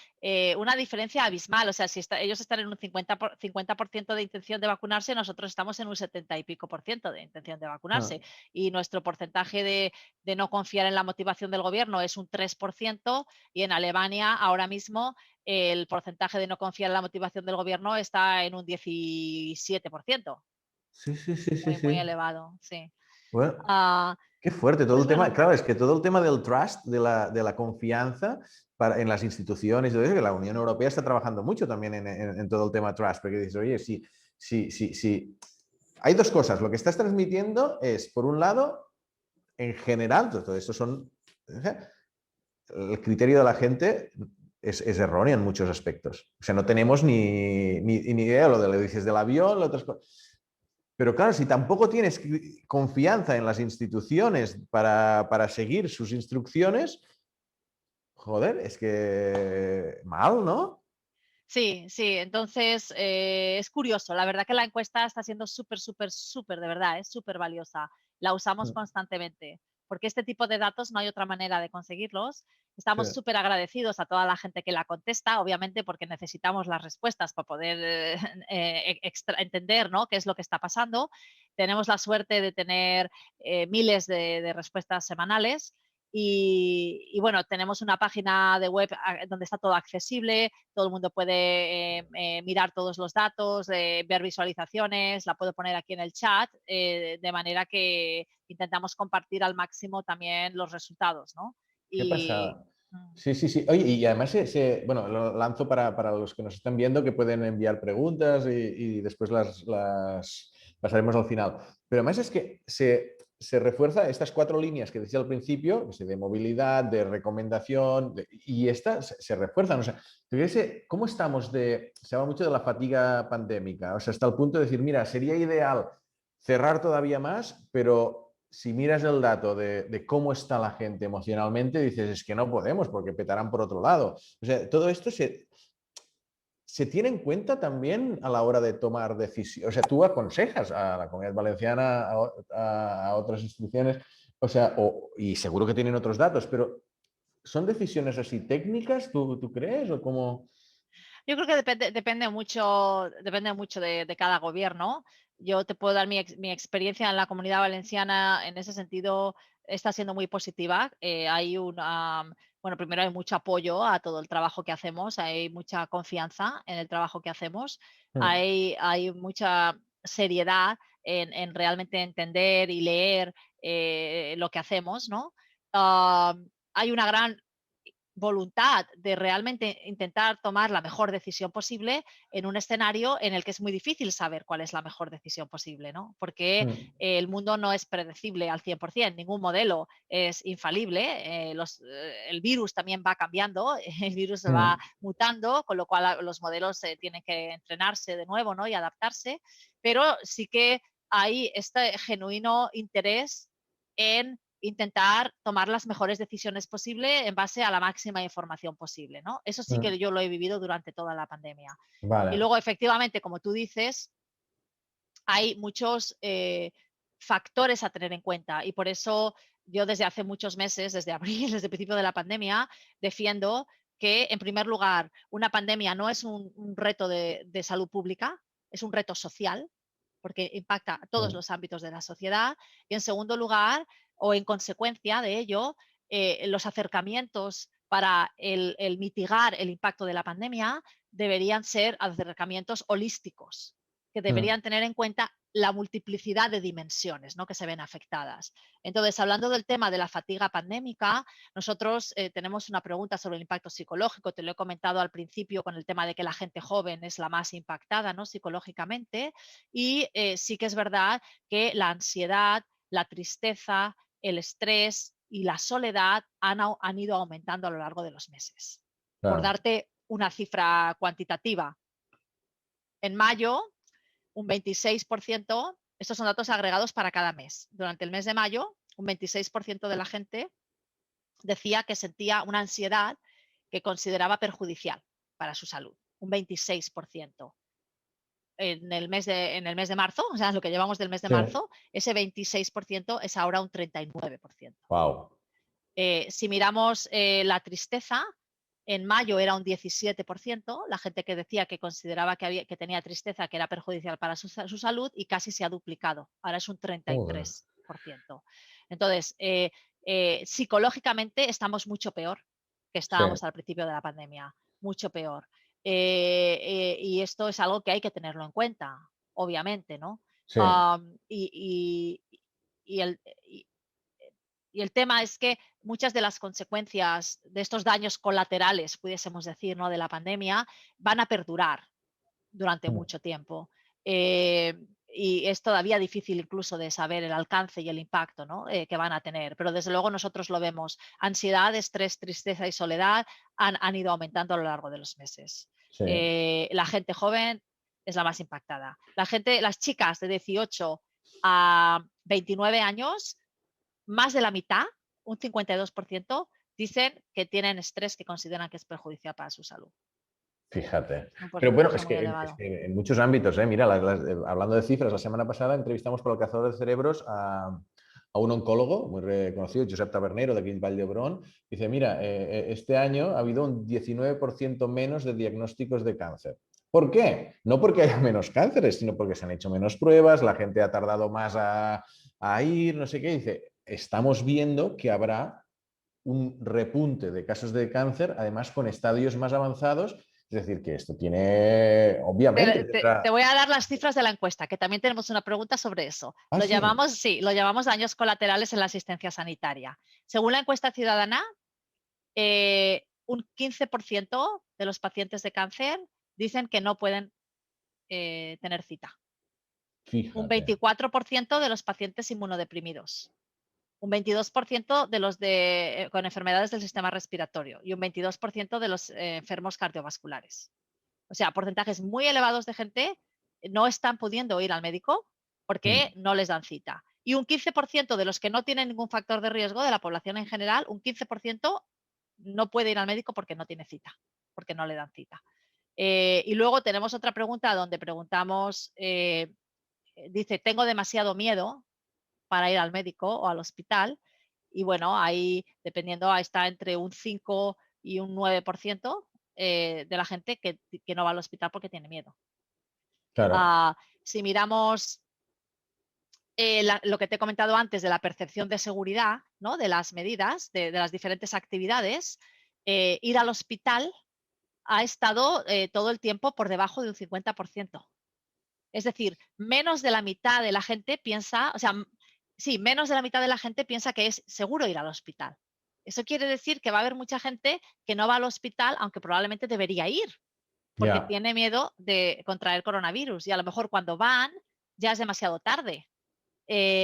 una diferencia abismal, o sea, si ellos están en un 50% de intención de vacunarse, nosotros estamos en un 70 y pico por ciento de intención de Ah, vacunarse, y nuestro porcentaje de no confiar en la motivación del gobierno es un 3%, y en Alemania ahora mismo el porcentaje de no confiar en la motivación del gobierno está en un 17%, sí, sí, sí, sí, muy, muy sí. elevado, sí. Bueno, Ah, qué fuerte todo pues el tema. bueno, Claro, es que todo el tema del trust, de la confianza en las instituciones, y todo eso, que la Unión Europea está trabajando mucho también en todo el tema trust, porque dices, oye, sí. Hay dos cosas. Lo que estás transmitiendo es, por un lado, en general, todo esto son. El criterio de la gente es erróneo en muchos aspectos. O sea, no tenemos ni idea de lo de lo que dices del avión, lo otras cosas. Pero claro, si tampoco tienes confianza en las instituciones para seguir sus instrucciones, joder, es que mal, ¿no? sí, sí, entonces es curioso. La verdad que la encuesta está siendo súper, súper, súper, de verdad, es súper valiosa. La usamos constantemente, porque este tipo de datos no hay otra manera de conseguirlos. Sí, Estamos súper agradecidos a toda la gente que la contesta, obviamente porque necesitamos las respuestas para poder entender, ¿no?, qué es lo que está pasando. Tenemos la suerte de tener miles de respuestas semanales. Y bueno, tenemos una página de web donde está todo accesible, todo el mundo puede mirar todos los datos, ver visualizaciones, la puedo poner aquí en el chat, de manera que intentamos compartir al máximo también los resultados, ¿no? qué Y pasada. Sí, sí, sí. Oye, y además, bueno, lo lanzo para los que nos están viendo que pueden enviar preguntas y después las haremos al final. Pero además es que se refuerza estas cuatro líneas que decía al principio, de movilidad, de recomendación, y estas se refuerzan. O sea, ¿cómo estamos se habla mucho de la fatiga pandémica? O sea, hasta el punto de decir, mira, sería ideal cerrar todavía más, pero si miras el dato de cómo está la gente emocionalmente, dices, es que no podemos porque petarán por otro lado. O sea, todo esto se tiene en cuenta también a la hora de tomar decisiones. O sea, tú aconsejas a la Comunidad Valenciana, a otras instituciones, o sea, y seguro que tienen otros datos, pero ¿son decisiones así técnicas, tú crees? ¿O cómo? yo creo que depende mucho de cada gobierno. Yo te puedo dar mi experiencia en la Comunidad Valenciana en ese sentido está siendo muy positiva. Bueno, primero hay mucho apoyo a todo el trabajo que hacemos, hay mucha confianza en el trabajo que hacemos, Hmm. hay mucha seriedad en realmente entender y leer lo que hacemos, ¿no? Hay una gran voluntad de realmente intentar tomar la mejor decisión posible en un escenario en el que es muy difícil saber cuál es la mejor decisión posible, ¿no? Porque Hmm. el mundo no es predecible al 100%, ningún modelo es infalible, el virus también va cambiando, el virus se va Hmm. mutando, con lo cual los modelos tienen que entrenarse de nuevo, ¿no?, y adaptarse, pero sí que hay este genuino interés en intentar tomar las mejores decisiones posible en base a la máxima información posible, ¿no? Eso sí Hmm. que yo lo he vivido durante toda la pandemia. Y Vale. luego, efectivamente, como tú dices, hay muchos factores a tener en cuenta y por eso yo desde hace muchos meses, desde abril, desde el principio de la pandemia, defiendo que, en primer lugar, una pandemia no es un reto de salud pública, es un reto social, porque impacta a todos Hmm. los ámbitos de la sociedad. Y en segundo lugar, o en consecuencia de ello, los acercamientos para el mitigar el impacto de la pandemia deberían ser acercamientos holísticos, que deberían tener en cuenta la multiplicidad de dimensiones, ¿no?, que se ven afectadas. Entonces, hablando del tema de la fatiga pandémica, nosotros tenemos una pregunta sobre el impacto psicológico. Te lo he comentado al principio con el tema de que la gente joven es la más impactada, ¿no?, psicológicamente. Y sí que es verdad que la ansiedad, la tristeza, el estrés y la soledad han ido aumentando a lo largo de los meses. Por Claro. darte una cifra cuantitativa, en mayo un 26%, estos son datos agregados para cada mes. Durante el mes de mayo, un 26% de la gente decía que sentía una ansiedad que consideraba perjudicial para su salud. Un 26%. En el mes de marzo, o sea, lo que llevamos del mes de Sí. marzo, ese 26% es ahora un 39%. Wow. Si miramos la tristeza, en mayo era un 17%, la gente que decía que consideraba que tenía tristeza, que era perjudicial para su salud, y casi se ha duplicado. Ahora es un Joder. 33%. Entonces, psicológicamente estamos mucho peor que Sí, estábamos al principio de la pandemia, mucho peor. Y esto es algo que hay que tenerlo en cuenta, obviamente, ¿no? sí, Y el, y el tema es que muchas de las consecuencias de estos daños colaterales, pudiésemos decir, ¿no?, de la pandemia, van a perdurar durante mucho tiempo. Eh, y es todavía difícil incluso de saber el alcance y el impacto, ¿no?, que van a tener. Pero desde luego nosotros lo vemos. Ansiedad, estrés, tristeza y soledad han ido aumentando a lo largo de los meses. sí. La gente joven es la más impactada. Las chicas de 18 a 29 años, más de la mitad, un 52%, dicen que tienen estrés que consideran que es perjudicial para su salud. Fíjate. Un Pero bueno, porcentaje muy elevado. en muchos ámbitos, mira, hablando de cifras, la semana pasada entrevistamos por el Cazador de Cerebros a un oncólogo muy reconocido, Josep Tabernero, de aquí en Vall d'Hebron. Dice, mira, este año ha habido un 19% menos de diagnósticos de cáncer. ¿Por qué? No porque haya menos cánceres, sino porque se han hecho menos pruebas, la gente ha tardado más a ir, no sé qué. Dice, estamos viendo que habrá un repunte de casos de cáncer, además con estadios más avanzados. Es decir, que esto tiene, obviamente, Te voy a dar las cifras de la encuesta, que también tenemos una pregunta sobre eso. Ah, sí. Lo llamamos daños colaterales en la asistencia sanitaria. Según la encuesta ciudadana, un 15% de los pacientes de cáncer dicen que no pueden tener cita. Un Fíjate. 24% de los pacientes inmunodeprimidos. Un 22% de los con enfermedades del sistema respiratorio y un 22% de los enfermos cardiovasculares. O sea, porcentajes muy elevados de gente no están pudiendo ir al médico porque no les dan cita. Y un 15% de los que no tienen ningún factor de riesgo de la población en general, un 15% no puede ir al médico porque no tiene cita, porque no le dan cita. Y luego tenemos otra pregunta donde preguntamos, dice, tengo demasiado miedo para ir al médico o al hospital. Y bueno, ahí, dependiendo, ahí está entre un 5 y un 9% de la gente que no va al hospital porque tiene miedo. Claro. Si miramos lo que te he comentado antes de la percepción de seguridad, ¿no?, de las medidas, de las diferentes actividades, ir al hospital ha estado todo el tiempo por debajo de un 50%. Es decir, menos de la mitad de la gente piensa, o sea, sí, menos de la mitad de la gente piensa que es seguro ir al hospital. Eso quiere decir que va a haber mucha gente que no va al hospital, aunque probablemente debería ir, porque Ya. tiene miedo de contraer coronavirus. Y a lo mejor cuando van ya es demasiado tarde,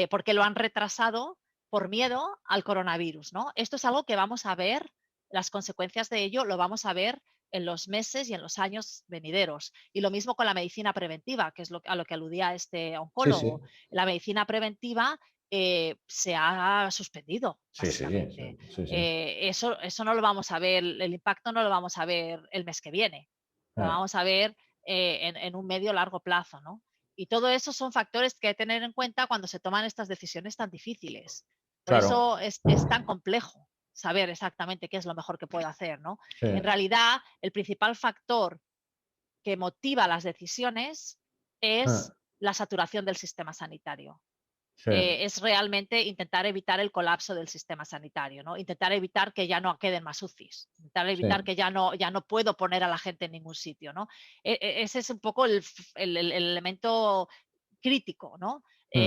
porque lo han retrasado por miedo al coronavirus, ¿no? Esto es algo que vamos a ver, las consecuencias de ello lo vamos a ver en los meses y en los años venideros. Y lo mismo con la medicina preventiva, que es a lo que aludía este Sí, sí. oncólogo. La medicina preventiva se ha suspendido, Sí, sí, básicamente. sí, sí. Eso no lo vamos a ver, el impacto no lo vamos a ver el mes que viene. Lo vamos a ver en un medio largo plazo, ¿no? Y todo eso son factores que hay que tener en cuenta cuando se toman estas decisiones tan difíciles. Por Claro. eso es tan complejo saber exactamente qué es lo mejor que puedo hacer, ¿no? Sí. En realidad, el principal factor que motiva las decisiones es la saturación del sistema sanitario. Sí, es realmente intentar evitar el colapso del sistema sanitario, ¿no? Intentar evitar que ya no queden más UCIs, intentar sí. evitar que ya no puedo poner a la gente en ningún sitio, ¿no? Ese es un poco el elemento crítico, ¿no? Mm.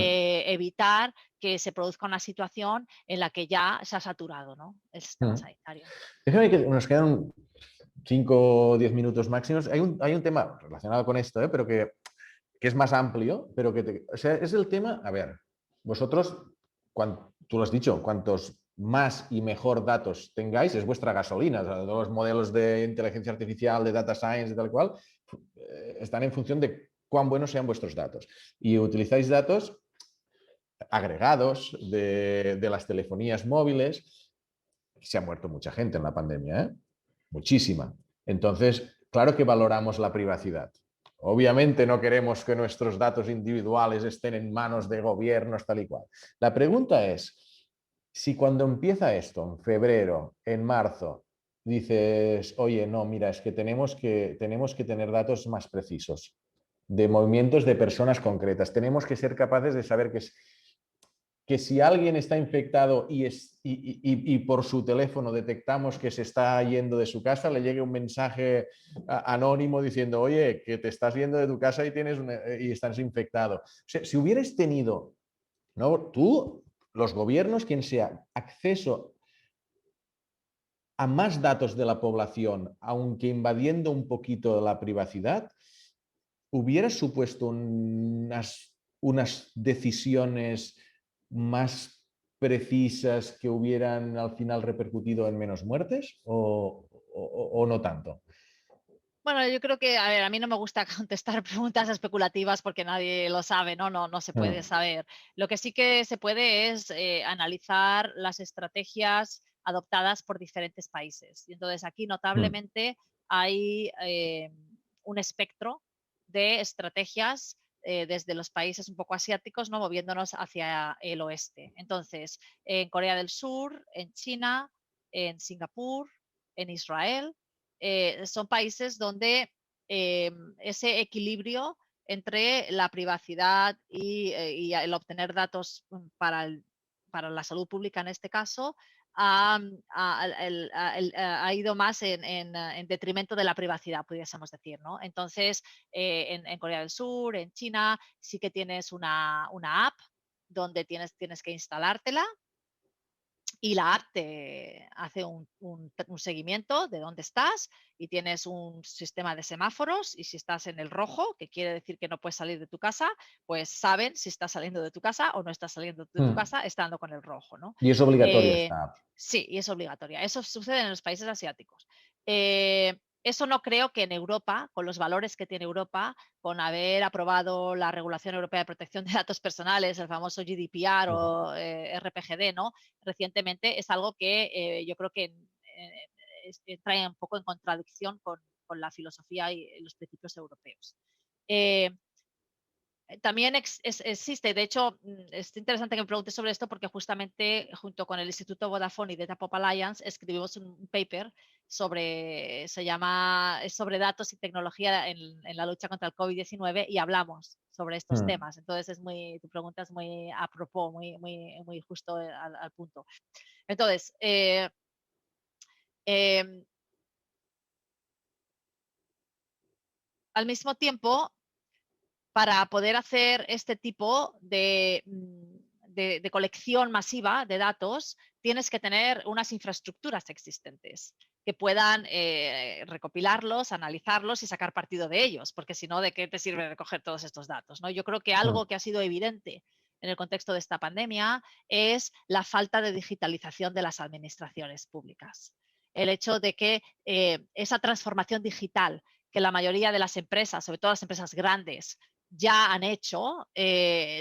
Evitar que se produzca una situación en la que ya se ha saturado, ¿no? El sistema Mm. sanitario. Déjame que nos quedan 5 o 10 minutos máximos. Hay un tema relacionado con esto, pero que es más amplio, pero o sea, es el tema, a ver, vosotros, tú lo has dicho, cuantos más y mejor datos tengáis, es vuestra gasolina. O sea, todos los modelos de inteligencia artificial, de data science, de tal cual, están en función de cuán buenos sean vuestros datos. Y utilizáis datos agregados de las telefonías móviles. Se ha muerto mucha gente en la pandemia, ¿eh? Muchísima. Entonces, claro que valoramos la privacidad. Obviamente no queremos que nuestros datos individuales estén en manos de gobiernos tal y cual. La pregunta es, si cuando empieza esto, en febrero, en marzo, dices, oye, no, mira, es que tenemos que tener datos más precisos de movimientos de personas concretas. Tenemos que ser capaces de saber que si alguien está infectado y por su teléfono detectamos que se está yendo de su casa, le llegue un mensaje anónimo diciendo, oye, que te estás yendo de tu casa y estás infectado. O sea, si hubieras tenido, ¿no? Tú, los gobiernos, quien sea, acceso a más datos de la población, aunque invadiendo un poquito la privacidad, hubiera supuesto unas decisiones más precisas que hubieran al final repercutido en menos muertes o no tanto. Bueno, yo creo que, a ver, a mí no me gusta contestar preguntas especulativas porque nadie lo sabe, ¿no? No, no se puede Mm, saber. Lo que sí que se puede es analizar las estrategias adoptadas por diferentes países. Y entonces aquí mm, notablemente hay un espectro de estrategias desde los países un poco asiáticos, ¿no? Moviéndonos hacia el oeste. Entonces, en Corea del Sur, en China, en Singapur, en Israel, son países donde ese equilibrio entre la privacidad y el obtener datos para la salud pública en este caso ha ido más en detrimento de la privacidad, pudiésemos decir, ¿no? Entonces, en Corea del Sur, en China, sí que tienes una app donde tienes que instalártela y la app te hace un seguimiento de dónde estás y tienes un sistema de semáforos y si estás en el rojo, que quiere decir que no puedes salir de tu casa, pues saben si estás saliendo de tu casa o no estás saliendo de tu mm. casa estando con el rojo, ¿no? Y es obligatoria Eh, esta app. sí, y es obligatoria. Eso sucede en los países asiáticos. Eso no creo que en Europa, con los valores que tiene Europa, con haber aprobado la Regulación Europea de Protección de Datos Personales, el famoso GDPR Mm. o RPGD, ¿no? Recientemente, es algo que yo creo que trae un poco en contradicción con la filosofía y los principios europeos. Eh, También existe, de hecho, es interesante que me preguntes sobre esto porque justamente junto con el Instituto Vodafone y Data Pop Alliance escribimos un paper es sobre datos y tecnología en la lucha contra el COVID-19 y hablamos sobre estos Mm. temas. Entonces, tu pregunta es muy a propos, muy justo al punto. Entonces, eh, al mismo tiempo, para poder hacer este tipo de colección masiva de datos, tienes que tener unas infraestructuras existentes que puedan recopilarlos, analizarlos y sacar partido de ellos, porque si no, ¿de qué te sirve recoger todos estos datos? ¿No? Yo creo que algo Mm. que ha sido evidente en el contexto de esta pandemia es la falta de digitalización de las administraciones públicas. El hecho de que esa transformación digital que la mayoría de las empresas, sobre todo las empresas grandes, ya han hecho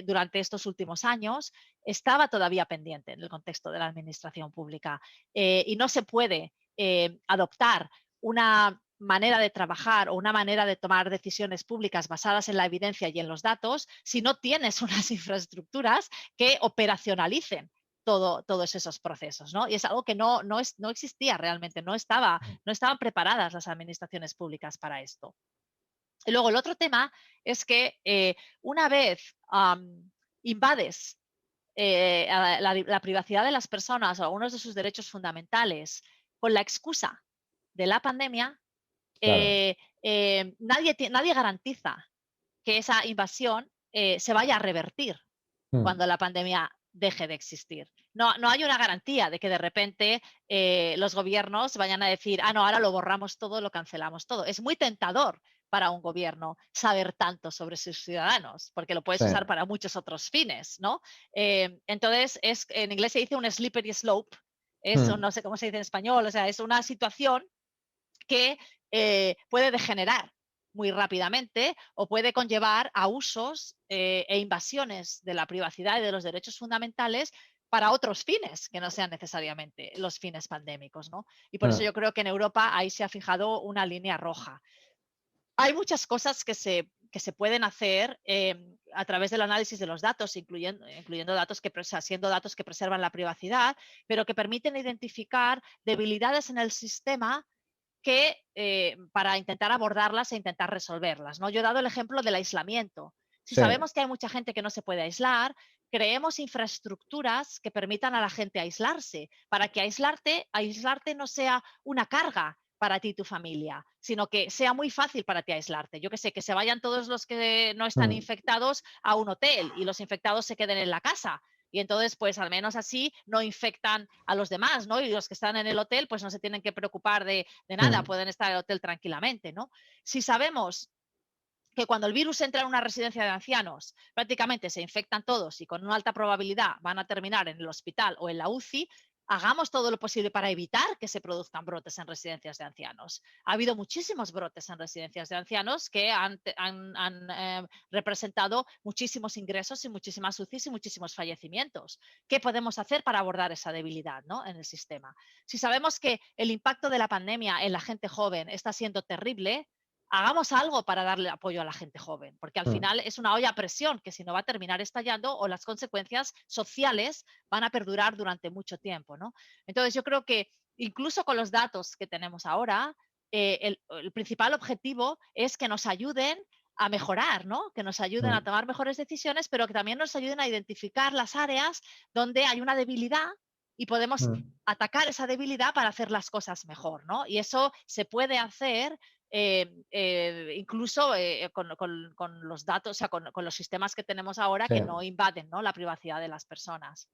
durante estos últimos años, estaba todavía pendiente en el contexto de la administración pública y no se puede adoptar una manera de trabajar o una manera de tomar decisiones públicas basadas en la evidencia y en los datos si no tienes unas infraestructuras que operacionalicen todos esos procesos, ¿no? Y es algo que no existía realmente, no estaban preparadas las administraciones públicas para esto. Y luego el otro tema es que una vez invades la privacidad de las personas o algunos de sus derechos fundamentales con la excusa de la pandemia, Claro. nadie garantiza que esa invasión se vaya a revertir Mm. cuando la pandemia deje de existir. No hay una garantía de que de repente los gobiernos vayan a decir, no, ahora lo borramos todo, lo cancelamos todo. Es muy tentador para un gobierno saber tanto sobre sus ciudadanos, porque lo puedes Sí. usar para muchos otros fines, ¿no? Entonces, en inglés se dice un slippery slope, Mm. no sé cómo se dice en español, o sea, es una situación que puede degenerar muy rápidamente o puede conllevar a usos e invasiones de la privacidad y de los derechos fundamentales para otros fines que no sean necesariamente los fines pandémicos, ¿no? Y por eso Mm. yo creo que en Europa ahí se ha fijado una línea roja. Hay muchas cosas que se pueden hacer a través del análisis de los datos, incluyendo datos siendo datos que preservan la privacidad, pero que permiten identificar debilidades en el sistema que para intentar abordarlas e intentar resolverlas, ¿no? Yo he dado el ejemplo del aislamiento. Si Sí. sabemos que hay mucha gente que no se puede aislar, creemos infraestructuras que permitan a la gente aislarse, para que aislarte no sea una carga para ti y tu familia, sino que sea muy fácil para ti aislarte. Yo que sé, que se vayan todos los que no están Mm. infectados a un hotel y los infectados se queden en la casa. Y entonces, pues al menos así no infectan a los demás, ¿no? Y los que están en el hotel, pues no se tienen que preocupar de nada, Mm. pueden estar en el hotel tranquilamente, ¿no? Si sabemos que cuando el virus entra en una residencia de ancianos, prácticamente se infectan todos y con una alta probabilidad van a terminar en el hospital o en la UCI, hagamos todo lo posible para evitar que se produzcan brotes en residencias de ancianos. Ha habido muchísimos brotes en residencias de ancianos que han representado muchísimos ingresos y muchísimas UCIs y muchísimos fallecimientos. ¿Qué podemos hacer para abordar esa debilidad, ¿no?, en el sistema? Si sabemos que el impacto de la pandemia en la gente joven está siendo terrible, hagamos algo para darle apoyo a la gente joven, porque al Mm. final es una olla a presión que si no va a terminar estallando o las consecuencias sociales van a perdurar durante mucho tiempo, ¿no? Entonces yo creo que incluso con los datos que tenemos ahora, el principal objetivo es que nos ayuden a mejorar, ¿no? Que nos ayuden a Mm. tomar mejores decisiones, pero que también nos ayuden a identificar las áreas donde hay una debilidad y podemos Mm. atacar esa debilidad para hacer las cosas mejor, ¿no? Y eso se puede hacer incluso con los datos, o sea, con los sistemas que tenemos ahora Sí. que no invaden, ¿no?, la privacidad de las personas.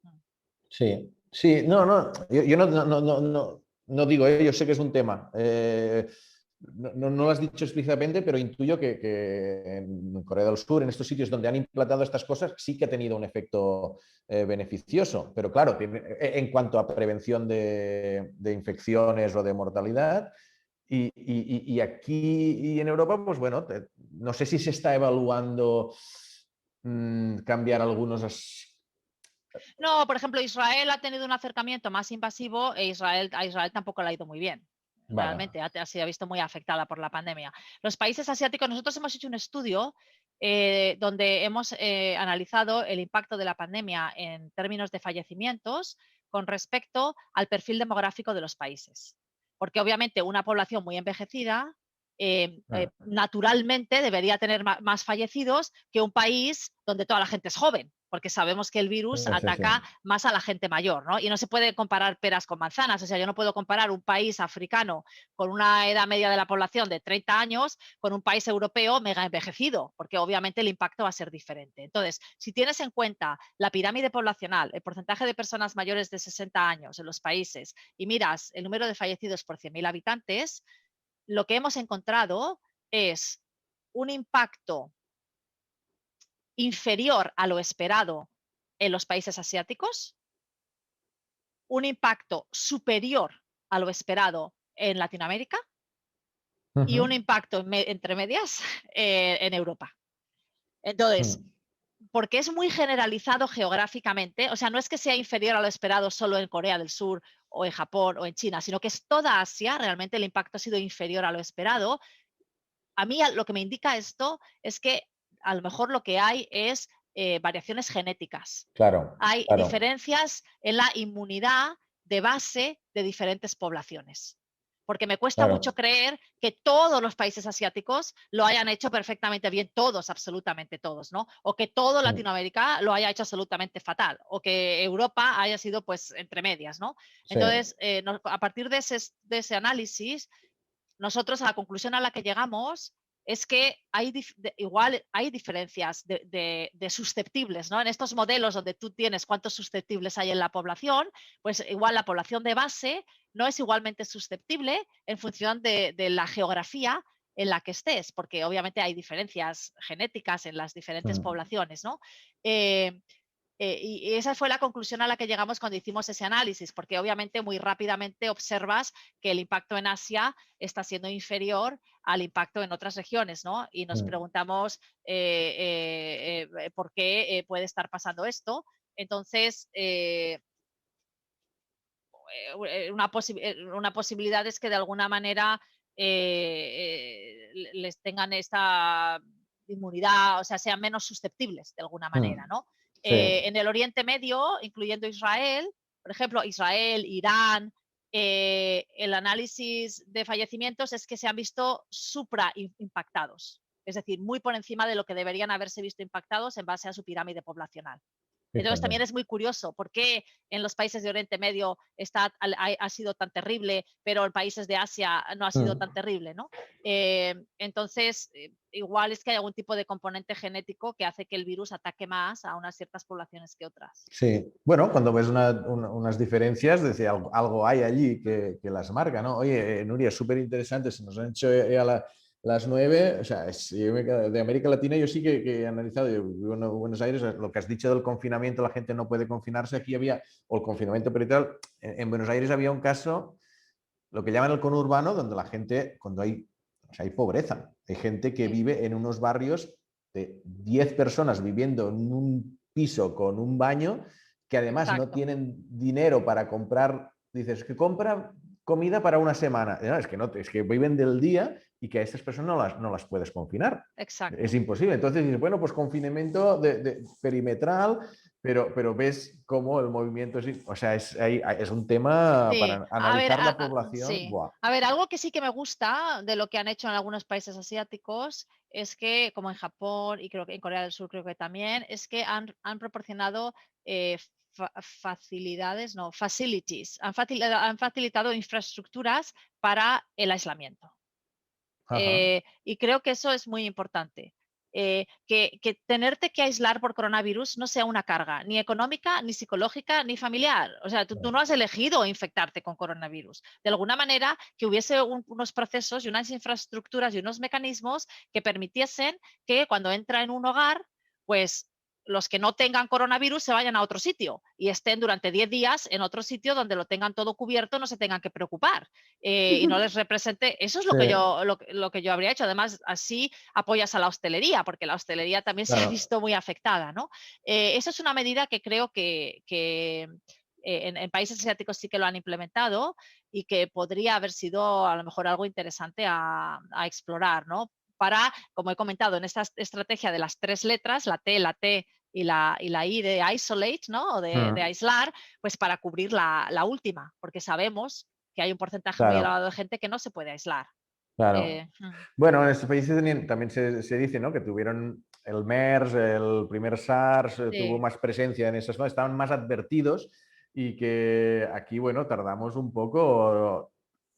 Sí, sí, no, no, yo no digo, yo sé que es un tema. No lo has dicho explícitamente, pero intuyo que en Corea del Sur, en estos sitios donde han implantado estas cosas, sí que ha tenido un efecto beneficioso. Pero claro, en cuanto a prevención de infecciones o de mortalidad, y aquí y en Europa, pues bueno, no sé si se está evaluando cambiar algunos No, por ejemplo, Israel ha tenido un acercamiento más invasivo a Israel tampoco le ha ido muy bien. Vale. Realmente se ha visto muy afectada por la pandemia. Los países asiáticos, nosotros hemos hecho un estudio donde hemos analizado el impacto de la pandemia en términos de fallecimientos con respecto al perfil demográfico de los países. Porque obviamente una población muy envejecida Ah, naturalmente debería tener más fallecidos que un país donde toda la gente es joven, porque sabemos que el virus sí, sí. ataca más a la gente mayor, ¿no? Y no se puede comparar peras con manzanas, o sea, yo no puedo comparar un país africano con una edad media de la población de 30 años con un país europeo mega envejecido, porque obviamente el impacto va a ser diferente. Entonces, si tienes en cuenta la pirámide poblacional, el porcentaje de personas mayores de 60 años en los países y miras el número de fallecidos por 100.000 habitantes, lo que hemos encontrado es un impacto inferior a lo esperado en los países asiáticos, un impacto superior a lo esperado en Latinoamérica y un Ujú. impacto entre medias en Europa. Entonces, Mm. porque es muy generalizado geográficamente, o sea, no es que sea inferior a lo esperado solo en Corea del Sur o en Japón o en China, sino que es toda Asia, realmente el impacto ha sido inferior a lo esperado. A mí lo que me indica esto es que a lo mejor lo que hay es variaciones genéticas. Claro, Hay claro. diferencias en la inmunidad de base de diferentes poblaciones. porque me cuesta mucho Claro, creer que todos los países asiáticos lo hayan hecho perfectamente bien, todos, absolutamente todos, ¿no? O que todo mm, Latinoamérica lo haya hecho absolutamente fatal, o que Europa haya sido pues entre medias, ¿no? sí, Entonces, a partir de ese análisis, nosotros a la conclusión a la que llegamos es que igual hay diferencias de susceptibles, ¿no? En estos modelos donde tú tienes cuántos susceptibles hay en la población, pues igual la población de base no es igualmente susceptible en función de la geografía en la que estés, porque obviamente hay diferencias genéticas en las diferentes mm, poblaciones, ¿no? Eh, y esa fue la conclusión a la que llegamos cuando hicimos ese análisis, porque obviamente muy rápidamente observas que el impacto en Asia está siendo inferior al impacto en otras regiones, ¿no? Y nos mm, preguntamos por qué puede estar pasando esto. Entonces, una posibilidad es que de alguna manera les tengan esta inmunidad, o sea, sean menos susceptibles de alguna manera, mm, ¿no? sí, En el Oriente Medio, incluyendo Israel, por ejemplo, Israel, Irán, el análisis de fallecimientos es que se han visto supra impactados, es decir, muy por encima de lo que deberían haberse visto impactados en base a su pirámide poblacional. Entonces fíjate. también es muy curioso por qué en los países de Oriente Medio ha sido tan terrible, pero en países de Asia no ha sido tan Mm. terrible, ¿no? Entonces, igual es que hay algún tipo de componente genético que hace que el virus ataque más a unas ciertas poblaciones que otras. Sí, bueno, cuando ves unas diferencias, decir, algo hay allí que las marca, ¿no? Oye, Nuria, súper interesante, se nos han hecho ya las 9, o sea, de América Latina yo sí que he analizado, yo vivo en Buenos Aires, lo que has dicho del confinamiento, la gente no puede confinarse, aquí había, o el confinamiento peritoral, en Buenos Aires había un caso, lo que llaman el conurbano, donde la gente, cuando hay, o sea, hay pobreza, hay gente que Sí, vive en unos barrios de 10 personas viviendo en un piso con un baño, que además no exacto, tienen dinero para comprar, dices, que compra comida para una semana. No, es que no, es que viven del día y que a estas personas no las puedes confinar. Es exacto. imposible. Entonces dices, bueno, pues confinamiento perimetral, pero ves cómo el movimiento es, o sea, es un tema Sí, para a ver, analizar la población. sí. Buah. A ver, algo que sí que me gusta de lo que han hecho en algunos países asiáticos es que, como en Japón y creo que en Corea del Sur creo que también, es que han proporcionado eh, facilidades, no, facilities, han facilitado infraestructuras para el aislamiento. Ajá. Y creo que eso es muy importante. Que tenerte que aislar por coronavirus no sea una carga, ni económica, ni psicológica, ni familiar. O sea, tú no has elegido infectarte con coronavirus. De alguna manera, que hubiese unos procesos y unas infraestructuras y unos mecanismos que permitiesen que cuando entra en un hogar, pues los que no tengan coronavirus se vayan a otro sitio y estén durante 10 días en otro sitio donde lo tengan todo cubierto, no se tengan que preocupar y no les represente. Eso es Sí, lo que yo habría hecho. Además, así apoyas a la hostelería, porque la hostelería también se ha claro. visto muy afectada, ¿no? Esa es una medida que creo que en países asiáticos sí que lo han implementado y que podría haber sido a lo mejor algo interesante a explorar, ¿no? Para, como he comentado, en esta estrategia de las 3 letras, la T y la I de isolate, ¿no? O de Mm, aislar, pues para cubrir la última, porque sabemos que hay un porcentaje muy claro, elevado de gente que no se puede aislar. claro. Bueno, en estos países también se dice, ¿no? Que tuvieron el MERS, el primer SARS, tuvo Sí, más presencia en esas, ¿no? Estaban más advertidos y que aquí, bueno, tardamos un poco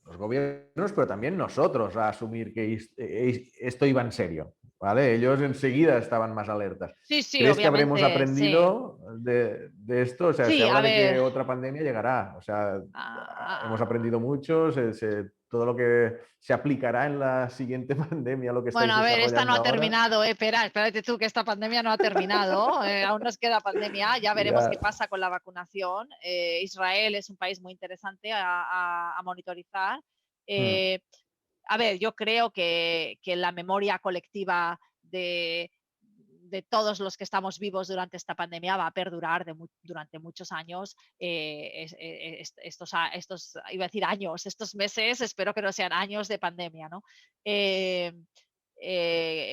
los gobiernos, pero también nosotros a asumir que esto iba en serio, ¿vale? Ellos enseguida estaban más alertas. sí, sí, ¿Crees que habremos obviamente, sí. aprendido de esto? O sea, se Sí, habla a de ver, que otra pandemia llegará. O sea, hemos ah, aprendido mucho, todo lo que se aplicará en la siguiente pandemia, lo que estáis bueno, a ver, esta no desarrollando ha ahora. terminado, espérate tú que esta pandemia no ha terminado, aún nos queda pandemia, ya veremos qué Ya. pasa con la vacunación. Israel es un país muy interesante a monitorizar. Mm, Eh, a ver, yo creo que la memoria colectiva de todos los que estamos vivos durante esta pandemia va a perdurar durante muchos años. Iba a decir años, estos meses, espero que no sean años de pandemia, ¿no? Eh,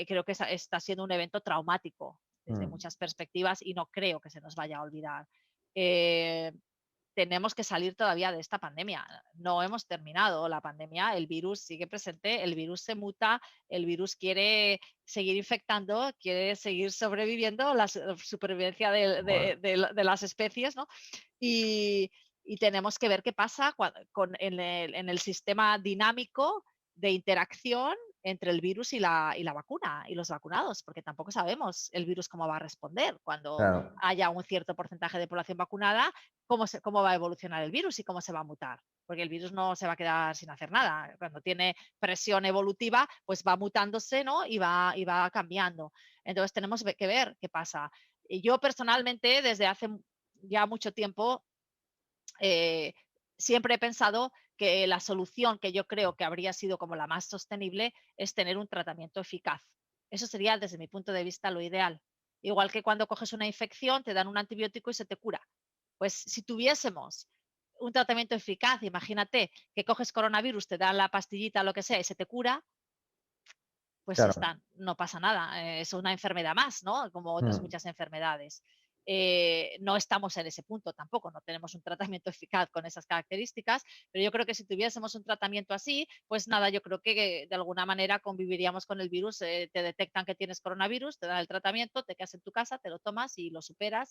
Creo que está siendo un evento traumático desde mm, muchas perspectivas y no creo que se nos vaya a olvidar. Eh, tenemos que salir todavía de esta pandemia. No hemos terminado la pandemia, el virus sigue presente, el virus se muta, el virus quiere seguir infectando, quiere seguir sobreviviendo, la supervivencia Bueno, de las especies, ¿no? Y, y tenemos que ver qué pasa en el sistema dinámico de interacción entre el virus y la vacuna y los vacunados, porque tampoco sabemos el virus cómo va a responder cuando claro, haya un cierto porcentaje de población vacunada, cómo va a evolucionar el virus y cómo se va a mutar. Porque el virus no se va a quedar sin hacer nada. Cuando tiene presión evolutiva, pues va mutándose, ¿no? Y va cambiando. Entonces tenemos que ver qué pasa. Y yo personalmente, desde hace ya mucho tiempo, eh, siempre he pensado que la solución que yo creo que habría sido como la más sostenible es tener un tratamiento eficaz. Eso sería, desde mi punto de vista, lo ideal. Igual que cuando coges una infección, te dan un antibiótico y se te cura. Pues si tuviésemos un tratamiento eficaz, imagínate que coges coronavirus, te dan la pastillita, lo que sea, y se te cura, pues ya claro. está, no pasa nada, es una enfermedad más, ¿no? Como otras Mm. muchas enfermedades. No estamos en ese punto tampoco, no tenemos un tratamiento eficaz con esas características, pero yo creo que si tuviésemos un tratamiento así, pues nada, yo creo que de alguna manera conviviríamos con el virus, te detectan que tienes coronavirus, te dan el tratamiento, te quedas en tu casa, te lo tomas y lo superas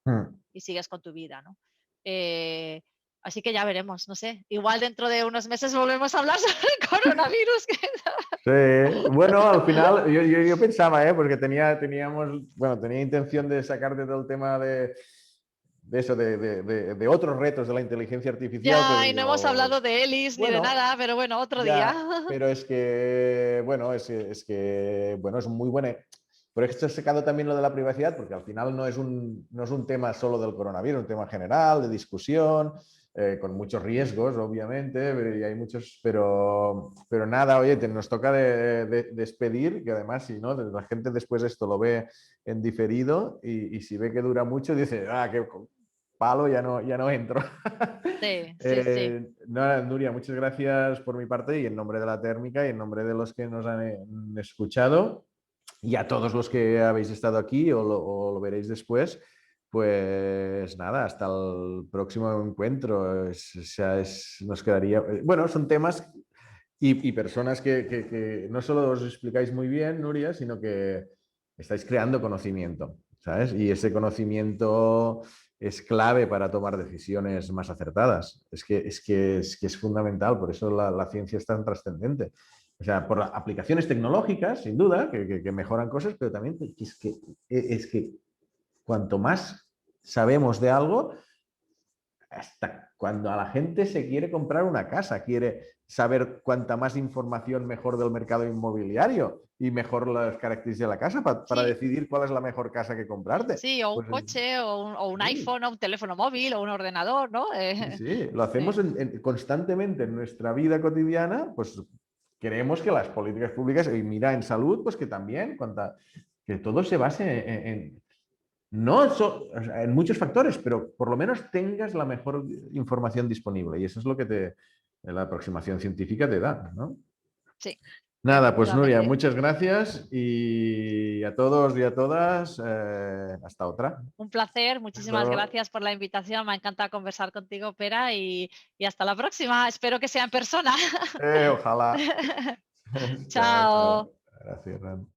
Mm. y sigues con tu vida, ¿no? Eh, Así que ya veremos, no sé. Igual dentro de unos meses volvemos a hablar sobre el coronavirus. Sí, bueno, al final yo pensaba, porque tenía intención de sacarte todo el tema de eso, de otros retos de la inteligencia artificial, pero Ya, y no hemos digo, hablado de Elis ni de bueno, nada, pero bueno, otro día. ya, pero es que, bueno, bueno, es muy buena. Por eso he sacado también lo de la privacidad, porque al final no es un tema solo del coronavirus, es un tema general, de discusión, con muchos riesgos, obviamente, y hay muchos, pero nada, oye, nos toca despedir, que además, si no, la gente después esto lo ve en diferido y si ve que dura mucho, dice, qué palo, ya no entro. Sí, sí, sí. No, Nuria, muchas gracias por mi parte y en nombre de la térmica y en nombre de los que nos han escuchado y a todos los que habéis estado aquí o lo veréis después, pues nada, hasta el próximo encuentro. Nos quedaría, bueno, son temas y personas que no solo os explicáis muy bien, Nuria, sino que estáis creando conocimiento, ¿sabes? Y ese conocimiento es clave para tomar decisiones más acertadas. Es fundamental, por eso la ciencia es tan trascendente. O sea, por aplicaciones tecnológicas, sin duda, que mejoran cosas, pero también es que cuanto más sabemos de algo, hasta cuando a la gente se quiere comprar una casa, quiere saber cuánta más información mejor del mercado inmobiliario y mejor las características de la casa para Sí, decidir cuál es la mejor casa que comprarte. sí, o un Pues coche, o un sí, iPhone, o un teléfono móvil, o un ordenador, ¿no? sí, lo hacemos Sí, constantemente en nuestra vida cotidiana, pues queremos que las políticas públicas, y mira en salud, pues que también, que todo se base no o sea, en muchos factores, pero por lo menos tengas la mejor información disponible. Y eso es lo que la aproximación científica te da, ¿no? sí, Nada, pues Nuria, efectivamente. muchas gracias y a todos y a todas, hasta otra. Un placer, muchísimas Eso, gracias por la invitación. Me ha encantado conversar contigo, Pera, y hasta la próxima. Espero que sea en persona. ojalá. Chao, Chao. chao. Gracias, Ran.